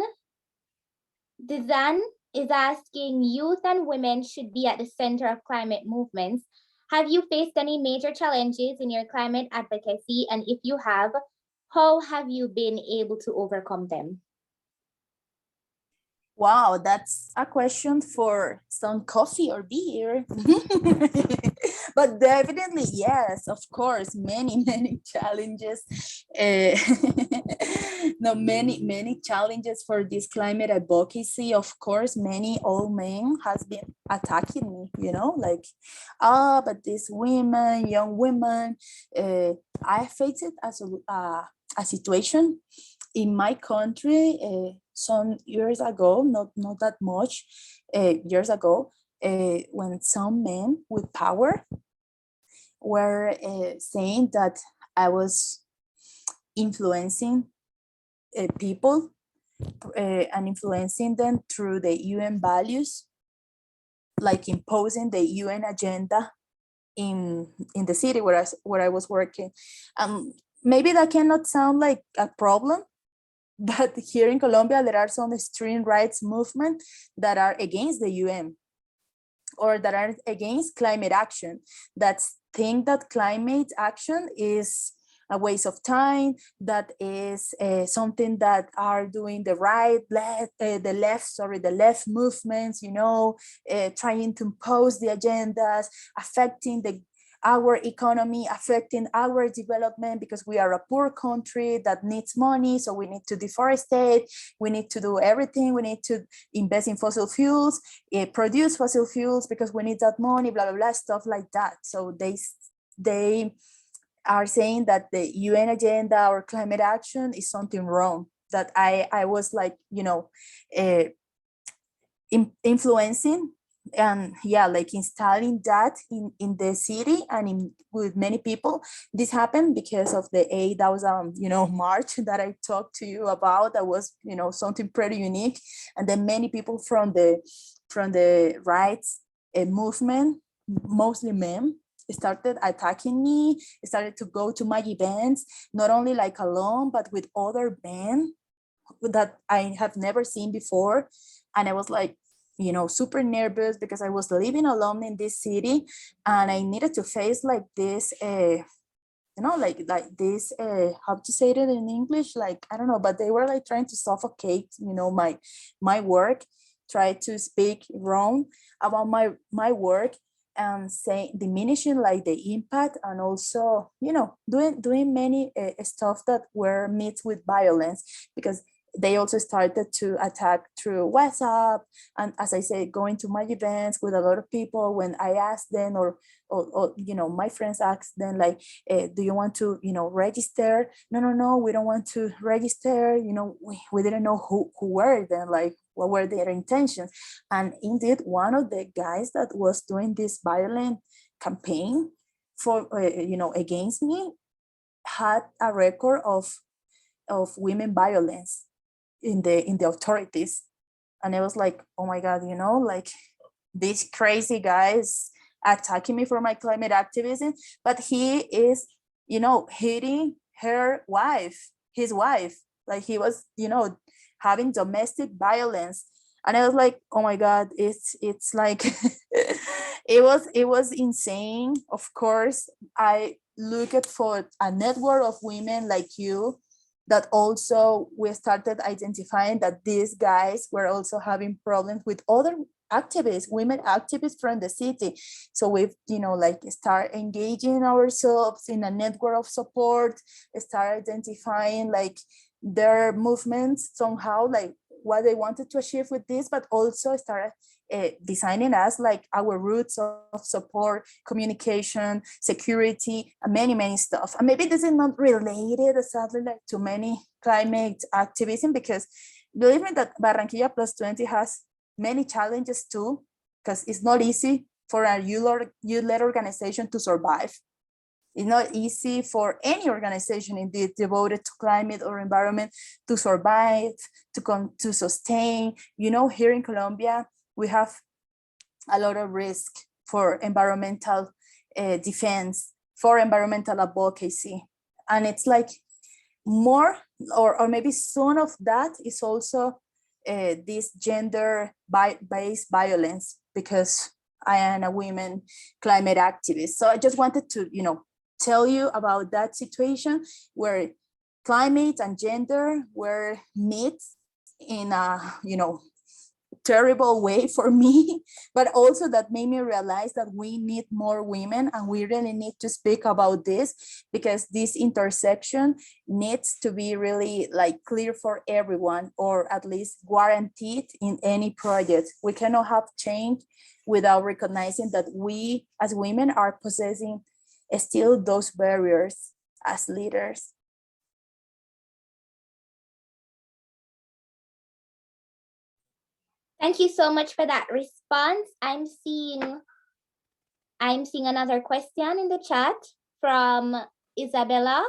Dizan is asking, youth and women should be at the center of climate movements. Have you faced any major challenges in your climate advocacy? And if you have, how have you been able to overcome them? Wow, that's a question for some coffee or beer. But definitely, yes, of course, many, many challenges. Uh, no, many challenges for this climate advocacy. Of course, many old men has been attacking me, like, but this women, young women, I faced it as a situation in my country some years ago, not that much years ago, when some men with power were saying that I was influencing people and influencing them through the UN values, like imposing the UN agenda in the city where I was working. Maybe that cannot sound like a problem, but here in Colombia, there are some extreme rights movements that are against the UN or that are against climate action, that think that climate action is a waste of time, that is something that are doing the the left movements, trying to impose the agendas, affecting our economy, affecting our development, because we are a poor country that needs money, so we need to deforestate, we need to do everything, we need to invest in fossil fuels, produce fossil fuels because we need that money, blah, blah, blah, stuff like that. So they are saying that the UN agenda or climate action is something wrong, that I was like, uh, influencing and like installing that in the city and with many people. This happened because of the 8,000 march that I talked to you about. That was something pretty unique. And then many people from the rights movement, mostly men, started attacking me, started to go to my events, not only like alone but with other men that I have never seen before. And I was like, super nervous because I was living alone in this city and I needed to face like this, like this, how to say it in English? Like, I don't know, but they were like trying to suffocate, my work, try to speak wrong about my work and say diminishing like the impact, and also doing many stuff that were met with violence, because they also started to attack through WhatsApp. And as I said, going to my events with a lot of people, when I asked them or my friends asked them like, do you want to register? No, we don't want to register. We didn't know who were them, like what were their intentions. And indeed, one of the guys that was doing this violent campaign for against me had a record of women violence in the authorities. And I was like, oh my God, like this crazy guy is attacking me for my climate activism, but he is hitting his wife, like he was having domestic violence. And I was like, oh my God, it's like it was insane. Of course, I looked for a network of women like you, that also we started identifying that these guys were also having problems with other activists, women activists from the city. So we've like start engaging ourselves in a network of support, start identifying like their movements somehow, like what they wanted to achieve with this, but also start designing us like our routes of support, communication, security, and many stuff. And maybe this is not related sadly like to many climate activism, because believe me that Barranquilla Plus 20 has many challenges too, because it's not easy for a youth-led organization to survive. It's not easy for any organization indeed devoted to climate or environment to survive, to sustain. Here in Colombia, we have a lot of risk for environmental defense, for environmental advocacy. And it's like more, or maybe some of that is also this gender-based violence, because I am a women climate activist. So I just wanted to, tell you about that situation where climate and gender were met in a, terrible way for me, but also that made me realize that we need more women and we really need to speak about this, because this intersection needs to be really like clear for everyone, or at least guaranteed in any project. We cannot have change without recognizing that we as women are possessing still those barriers as leaders. Thank you so much for that response. I'm seeing another question in the chat from Isabella.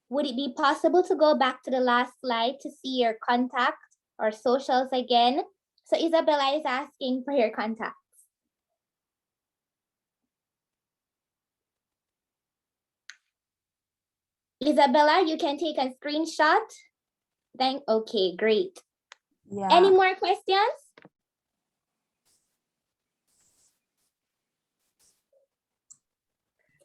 Would it be possible to go back to the last slide to see your contact or socials again? So Isabella is asking for your contacts. Isabella, you can take a screenshot. Okay, great. Yeah. Any more questions?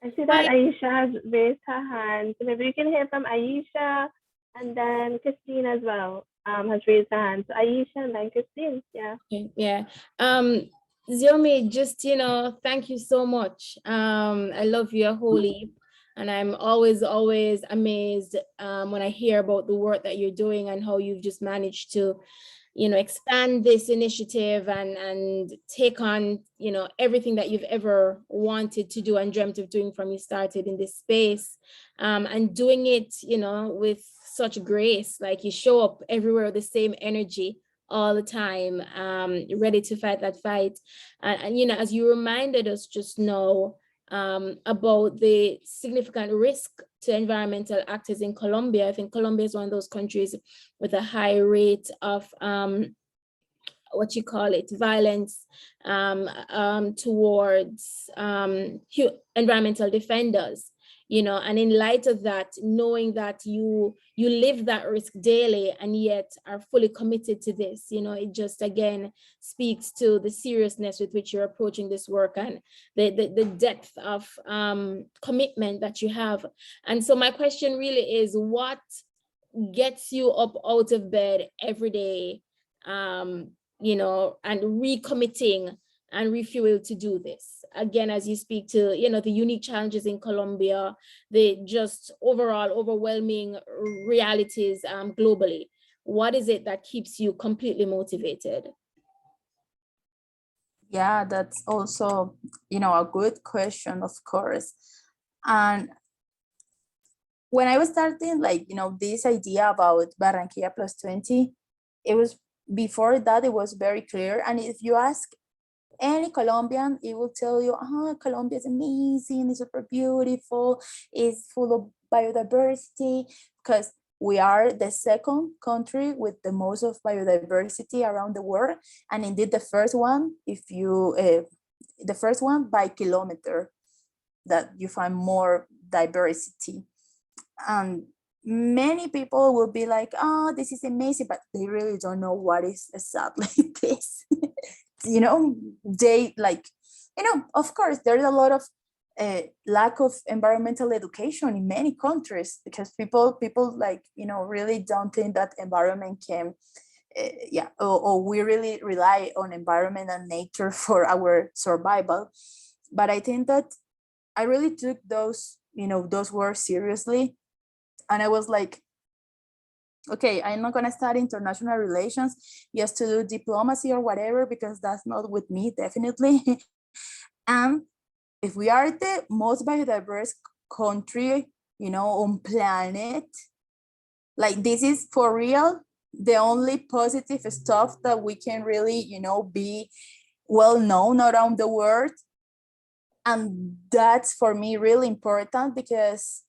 I see that Aisha has raised her hand. So maybe we can hear from Aisha, and then Christine as well has raised her hand. So Aisha and then Christine, yeah. Okay, yeah. Ziomi, just, thank you so much. I love you a whole heap. And I'm always amazed when I hear about the work that you're doing and how you've just managed to, expand this initiative and take on, everything that you've ever wanted to do and dreamt of doing from you started in this space, and doing it, with such grace. Like, you show up everywhere with the same energy all the time, ready to fight that fight. And as you reminded us just now, about the significant risk to environmental actors in Colombia. I think Colombia is one of those countries with a high rate of violence towards environmental defenders. And in light of that, knowing that you live that risk daily and yet are fully committed to this, it just again speaks to the seriousness with which you're approaching this work and the depth of commitment that you have. And so my question really is, what gets you up out of bed every day, and recommitting and refuel to do this? Again, as you speak to, the unique challenges in Colombia, the just overall overwhelming realities globally, what is it that keeps you completely motivated? Yeah, that's also, a good question, of course. And when I was starting, this idea about Barranquilla plus 20, it was, before that, it was very clear. And if you ask any Colombian, it will tell you, Colombia is amazing, it's super beautiful, it's full of biodiversity, because we are the second country with the most of biodiversity around the world. And indeed the first one, the first one by kilometer, that you find more diversity. And many people will be like, oh, this is amazing, but they really don't know what is exactly this. They of course, there's a lot of lack of environmental education in many countries, because people really don't think that environment can, or we really rely on environment and nature for our survival. But I think that I really took those words seriously. And I was like, okay, I'm not going to study international relations just to do diplomacy or whatever, because that's not with me, definitely. And if we are the most biodiverse country, on planet, like, this is for real the only positive stuff that we can really, be well known around the world. And that's for me really important, because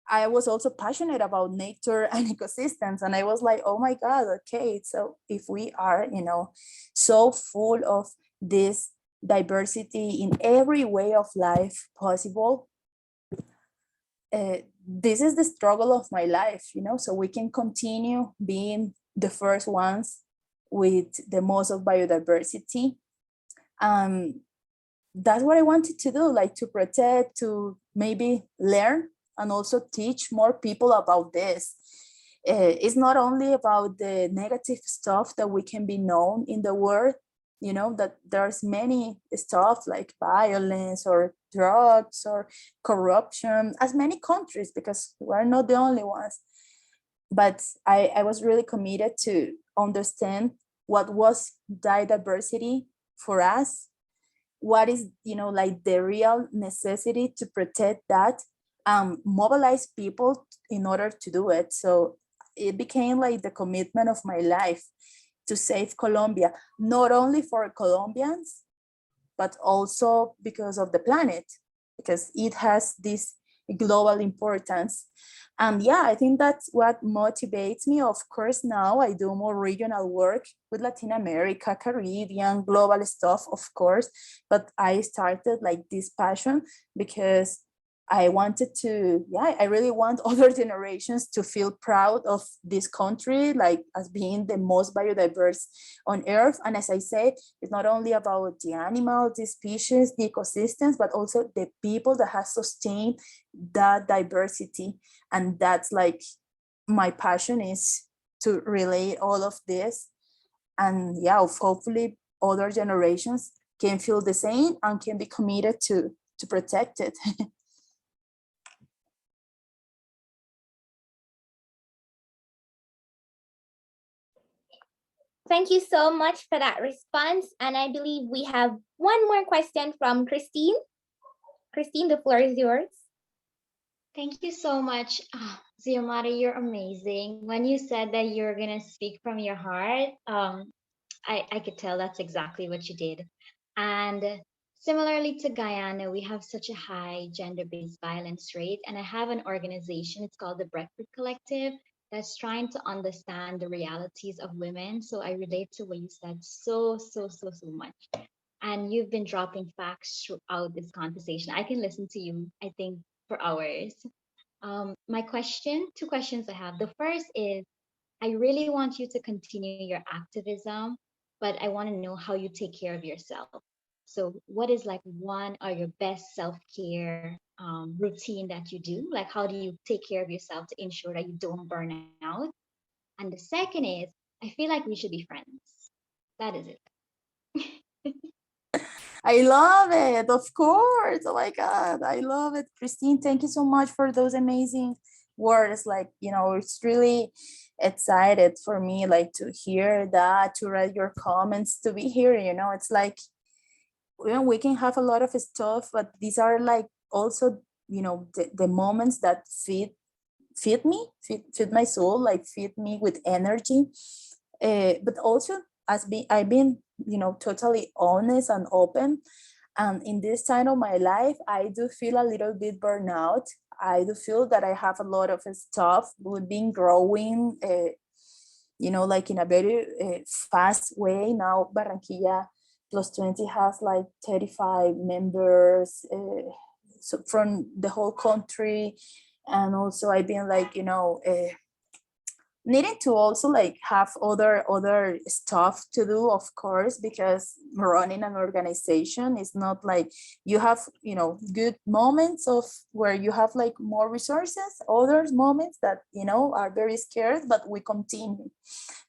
I was also passionate about nature and ecosystems. And I was like, oh my God, okay, so if we are, so full of this diversity in every way of life possible, this is the struggle of my life, so we can continue being the first ones with the most of biodiversity. That's what I wanted to do, like, to protect, to maybe learn, and also teach more people about this. It's not only about the negative stuff that we can be known in the world, you know, that there's many stuff like violence or drugs or corruption, as many countries, because we're not the only ones. But I was really committed to understand what was diversity for us, what is, you know, like the real necessity to protect that, mobilize people in order to do it. So it became like the commitment of my life to save Colombia, not only for Colombians, but also because of the planet, because it has this global importance. And yeah, I think that's what motivates me. Of course, now I do more regional work with Latin America, Caribbean, global stuff, of course. But I started like this passion because I wanted to, yeah, I really want other generations to feel proud of this country, like as being the most biodiverse on Earth. And as I said, it's not only about the animals, the species, the ecosystems, but also the people that have sustained that diversity. And that's like my passion, is to relate all of this. And yeah, hopefully other generations can feel the same and can be committed to protect it. Thank you so much for that response. And I believe we have one more question from Christine. Christine, the floor is yours. Thank you so much. Ziomara, you're amazing. When you said that you're going to speak from your heart, I could tell that's exactly what you did. And similarly to Guyana, we have such a high gender-based violence rate. And I have an organization, it's called the Breakfast Collective, that's trying to understand the realities of women. So I relate to what you said so much. And you've been dropping facts throughout this conversation. I can listen to you, I think, for hours. My question, two questions I have. The first is, I really want you to continue your activism, but I want to know how you take care of yourself. So, what is like one or your best self-care routine that you do? Like, how do you take care of yourself to ensure that you don't burn out? And the second is, I feel like we should be friends. That is it. I love it, of course. Oh my God, I love it. Christine, thank you so much for those amazing words. Like, you know, it's really excited for me, like to hear that, to read your comments, to be here, you know, it's like, you know, we can have a lot of stuff, but these are like also, you know, the moments that feed me, feed my soul, like feed me with energy. But also, I've been, you know, totally honest and open. And in this time of my life, I do feel a little bit burnout. I do feel that I have a lot of stuff. We've been growing, you know, like in a very fast way. Now Barranquilla Plus 20 has like 35 members, so from the whole country. And also I've been like, you know, needing to also like have other stuff to do, of course, because running an organization is not like, you have, you know, good moments of where you have like more resources, other moments that, you know, are very scared, but we continue.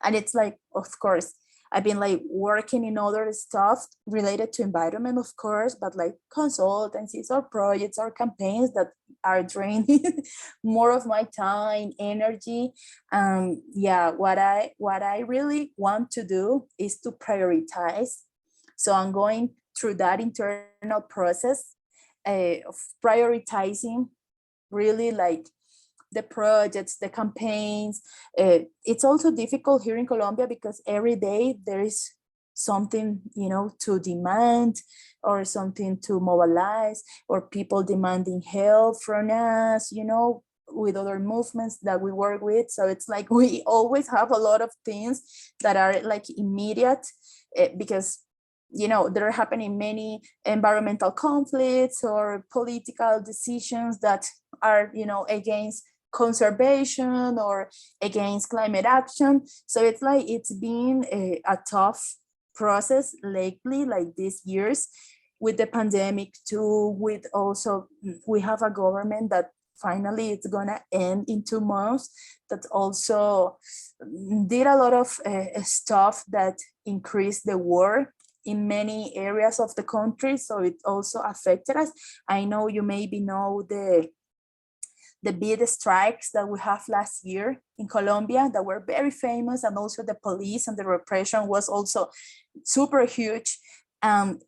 And it's like, of course, I've been like working in other stuff related to environment, of course, but like consultancies or projects or campaigns that are draining more of my time, energy. Yeah, what I really want to do is to prioritize. So I'm going through that internal process of prioritizing, really like the projects, the campaigns. It's also difficult here in Colombia because every day there is something, you know, to demand or something to mobilize, or people demanding help from us, you know, with other movements that we work with. So it's like we always have a lot of things that are like immediate, because, you know, there are happening many environmental conflicts or political decisions that are, you know, against conservation or against climate action. So it's like it's been a tough process lately, like these years, with the pandemic too, with also we have a government that finally it's gonna end in 2 months, that also did a lot of stuff that increased the war in many areas of the country. So it also affected us. I know you maybe know the big strikes that we have last year in Colombia that were very famous, and also the police and the repression was also super huge.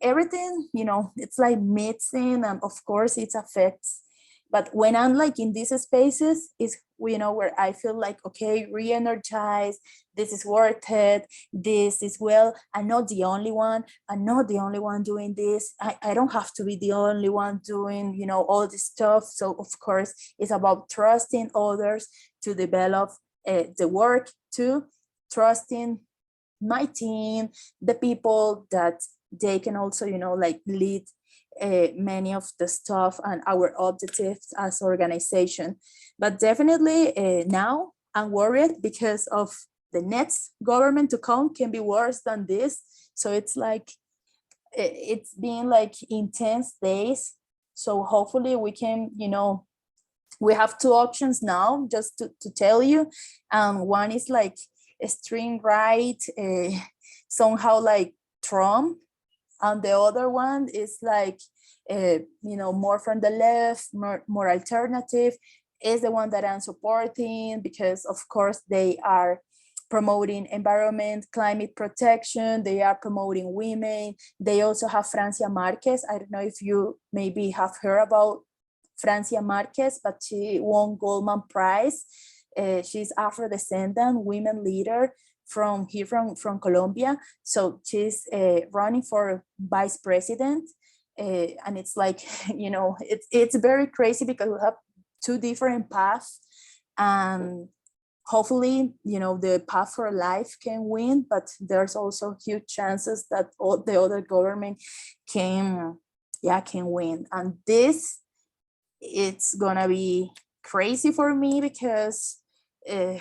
Everything, it's like mixing, and of course it affects. But when I'm like in these spaces is, where I feel like, okay, re-energized, this is worth it, this is, well, I'm not the only one, doing this. I don't have to be the only one doing, all this stuff. So of course, it's about trusting others to develop the work too, trusting my team, the people that they can also, like lead many of the stuff and our objectives as organization. But definitely now I'm worried because of the next government to come can be worse than this. So it's like, it's been like intense days. So hopefully we can, we have two options now, just to tell you. One is like extreme right, somehow like Trump, and the other one is like more from the left, more alternative, is the one that I'm supporting, because of course they are promoting environment, climate protection, they are promoting women. They also have Francia Marquez. I don't know if you maybe have heard about Francia Marquez, but she won Goldman Prize. She's Afro-descendant women leader from here, from Colombia. So she's running for vice president. And it's like, it's very crazy because we have two different paths. And hopefully, the path for life can win, but there's also huge chances that all the other government can win. And this, it's gonna be crazy for me, because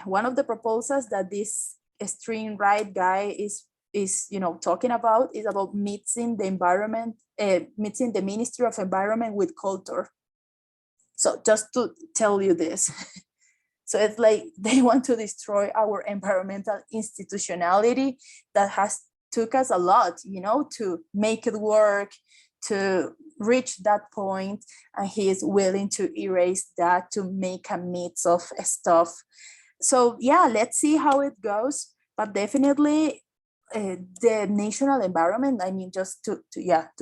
one of the proposals that this extreme right guy is talking about is about mixing the environment, mixing the Ministry of Environment with culture. So just to tell you this. So it's like they want to destroy our environmental institutionality that has took us a lot, to make it work, to reach that point, and he is willing to erase that to make a mix of stuff. So yeah, let's see how it goes. But definitely the national environment, I mean, just to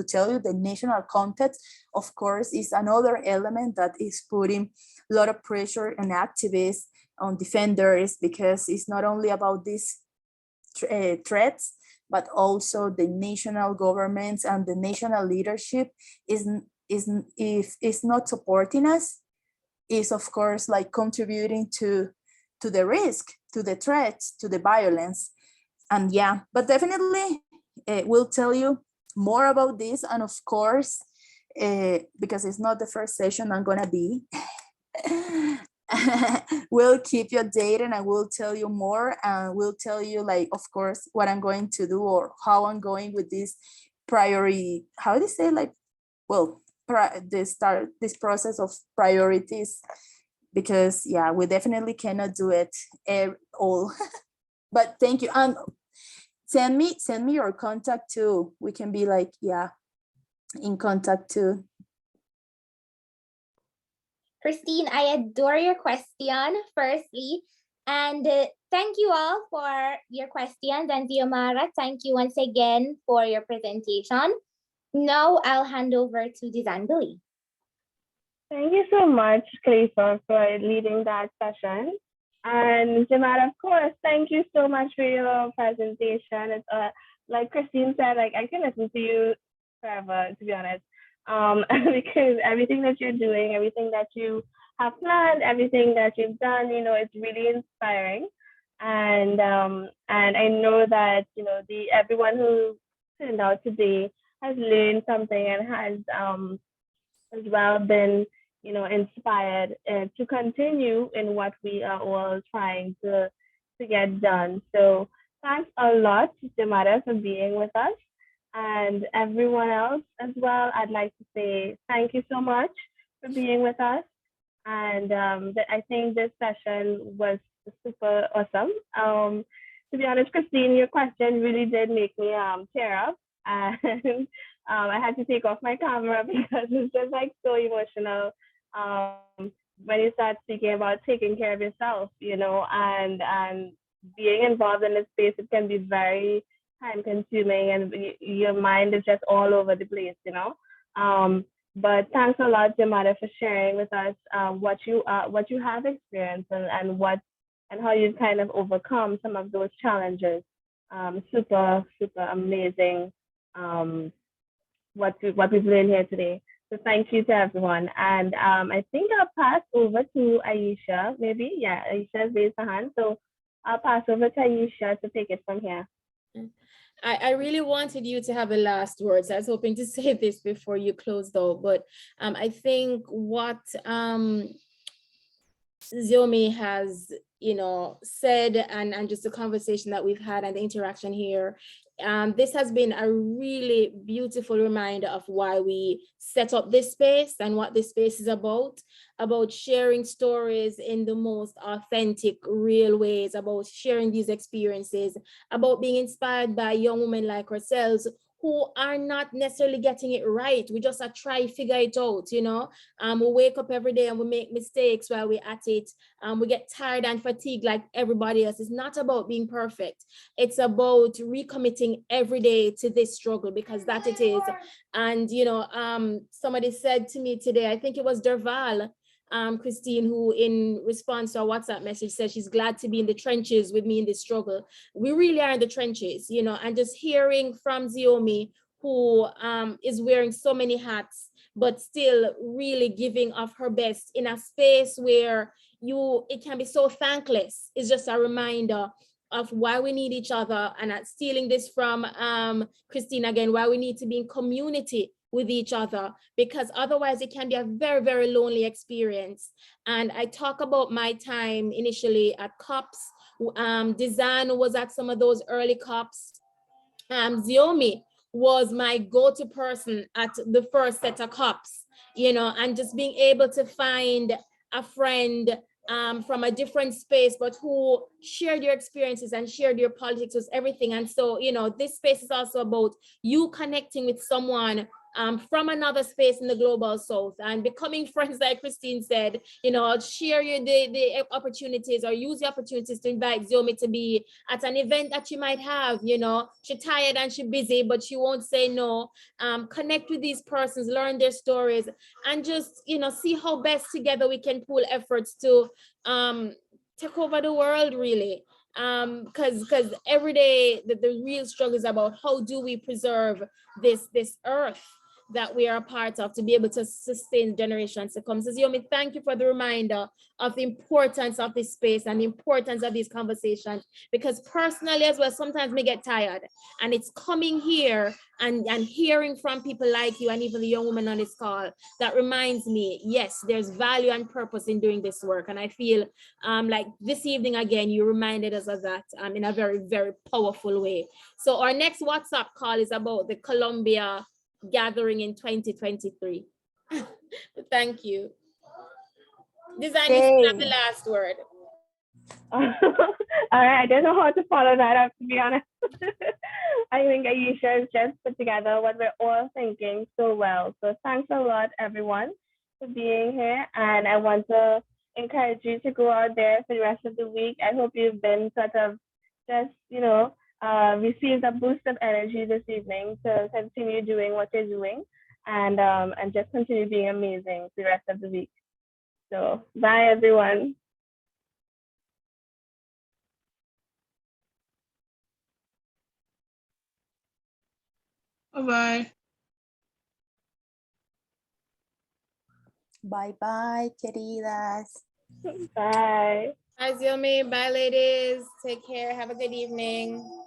tell you, the national context, of course, is another element that is putting a lot of pressure on activists, on defenders, because it's not only about these threats, but also the national governments and the national leadership if is not supporting us, is of course like contributing to the risk, to the threats, to the violence. And yeah, but definitely we'll tell you more about this. And of course, because it's not the first session I'm gonna be, we'll keep you updated, and I will tell you more, and we'll tell you, like, of course, what I'm going to do or how I'm going with this priority, how do you say, like, well, this process of priorities, because yeah, we definitely cannot do it all. But thank you. And send me your contact too. We can be like, yeah, in contact too. Christine, I adore your question, firstly. And thank you all for your questions. And Xiomara, thank you once again for your presentation. Now I'll hand over to Dizanbili. Thank you so much, Khalifa, for leading that session. And Jamara, of course, thank you so much for your presentation. It's like Christine said, like I can listen to you forever, to be honest, because everything that you're doing, everything that you have planned, everything that you've done, it's really inspiring. And I know that everyone who turned out today has learned something and has as well been inspired to continue in what we are all trying to get done. So thanks a lot, Jamara, for being with us, and everyone else as well. I'd like to say thank you so much for being with us. And I think this session was super awesome. To be honest, Christine, your question really did make me tear up, and I had to take off my camera because it's just like so emotional. When you start speaking about taking care of yourself, and being involved in this space, it can be very time consuming, and your mind is just all over the place. But thanks a lot, Jamada, for sharing with us what you have experienced, and how you've kind of overcome some of those challenges. Super super amazing. Um, what we've learned here today. So thank you to everyone. And I think I'll pass over to Aisha. Maybe, yeah, Aisha's raised her hand. So I'll pass over to Aisha to take it from here. I really wanted you to have the last words. I was hoping to say this before you closed out, but I think what Ziomi has, said, and just the conversation that we've had and the interaction here, this has been a really beautiful reminder of why we set up this space and what this space is about sharing stories in the most authentic, real ways, about sharing these experiences, about being inspired by young women like ourselves who are not necessarily getting it right. We just try figure it out, we wake up every day and we make mistakes while we're at it. We get tired and fatigued like everybody else. It's not about being perfect. It's about recommitting every day to this struggle, because that it is. And, somebody said to me today, I think it was Derval, Christine, who in response to a WhatsApp message said she's glad to be in the trenches with me in this struggle. We really are in the trenches, and just hearing from Ziomi, who is wearing so many hats, but still really giving of her best in a space where it can be so thankless. It's just a reminder of why we need each other, and stealing this from Christine again, why we need to be in community with each other, because otherwise it can be a very, very lonely experience. And I talk about my time initially at COPs. Dizan was at some of those early COPs. Ziomi was my go-to person at the first set of COPs, and just being able to find a friend from a different space, but who shared your experiences and shared your politics was everything. And so, this space is also about you connecting with someone from another space in the global south and becoming friends, like Christine said, share the opportunities, or use the opportunities to invite Ziomi to be at an event that you might have. She's tired and she's busy, but she won't say no. Connect with these persons, learn their stories, and just, see how best together we can pool efforts to take over the world, really. Because every day the real struggle is about how do we preserve this earth that we are a part of, to be able to sustain generations to come. So Ziomi, thank you for the reminder of the importance of this space and the importance of these conversations, because personally as well, sometimes me get tired, and it's coming here and hearing from people like you and even the young woman on this call that reminds me, yes, there's value and purpose in doing this work. And I feel like this evening again, you reminded us of that in a very, very powerful way. So our next WhatsApp call is about the Columbia gathering in 2023. Thank you. Design, you still have the last word. All right, I don't know how to follow that up, to be honest. I think Aisha has just put together what we're all thinking so well. So thanks a lot, everyone, for being here. And I want to encourage you to go out there for the rest of the week. I hope you've been sort of just, received a boost of energy this evening to continue doing what you're doing, and just continue being amazing the rest of the week. So bye, everyone. Bye-bye. Bye-bye, queridas. Bye. Bye, Ziomi. Bye, ladies. Take care. Have a good evening.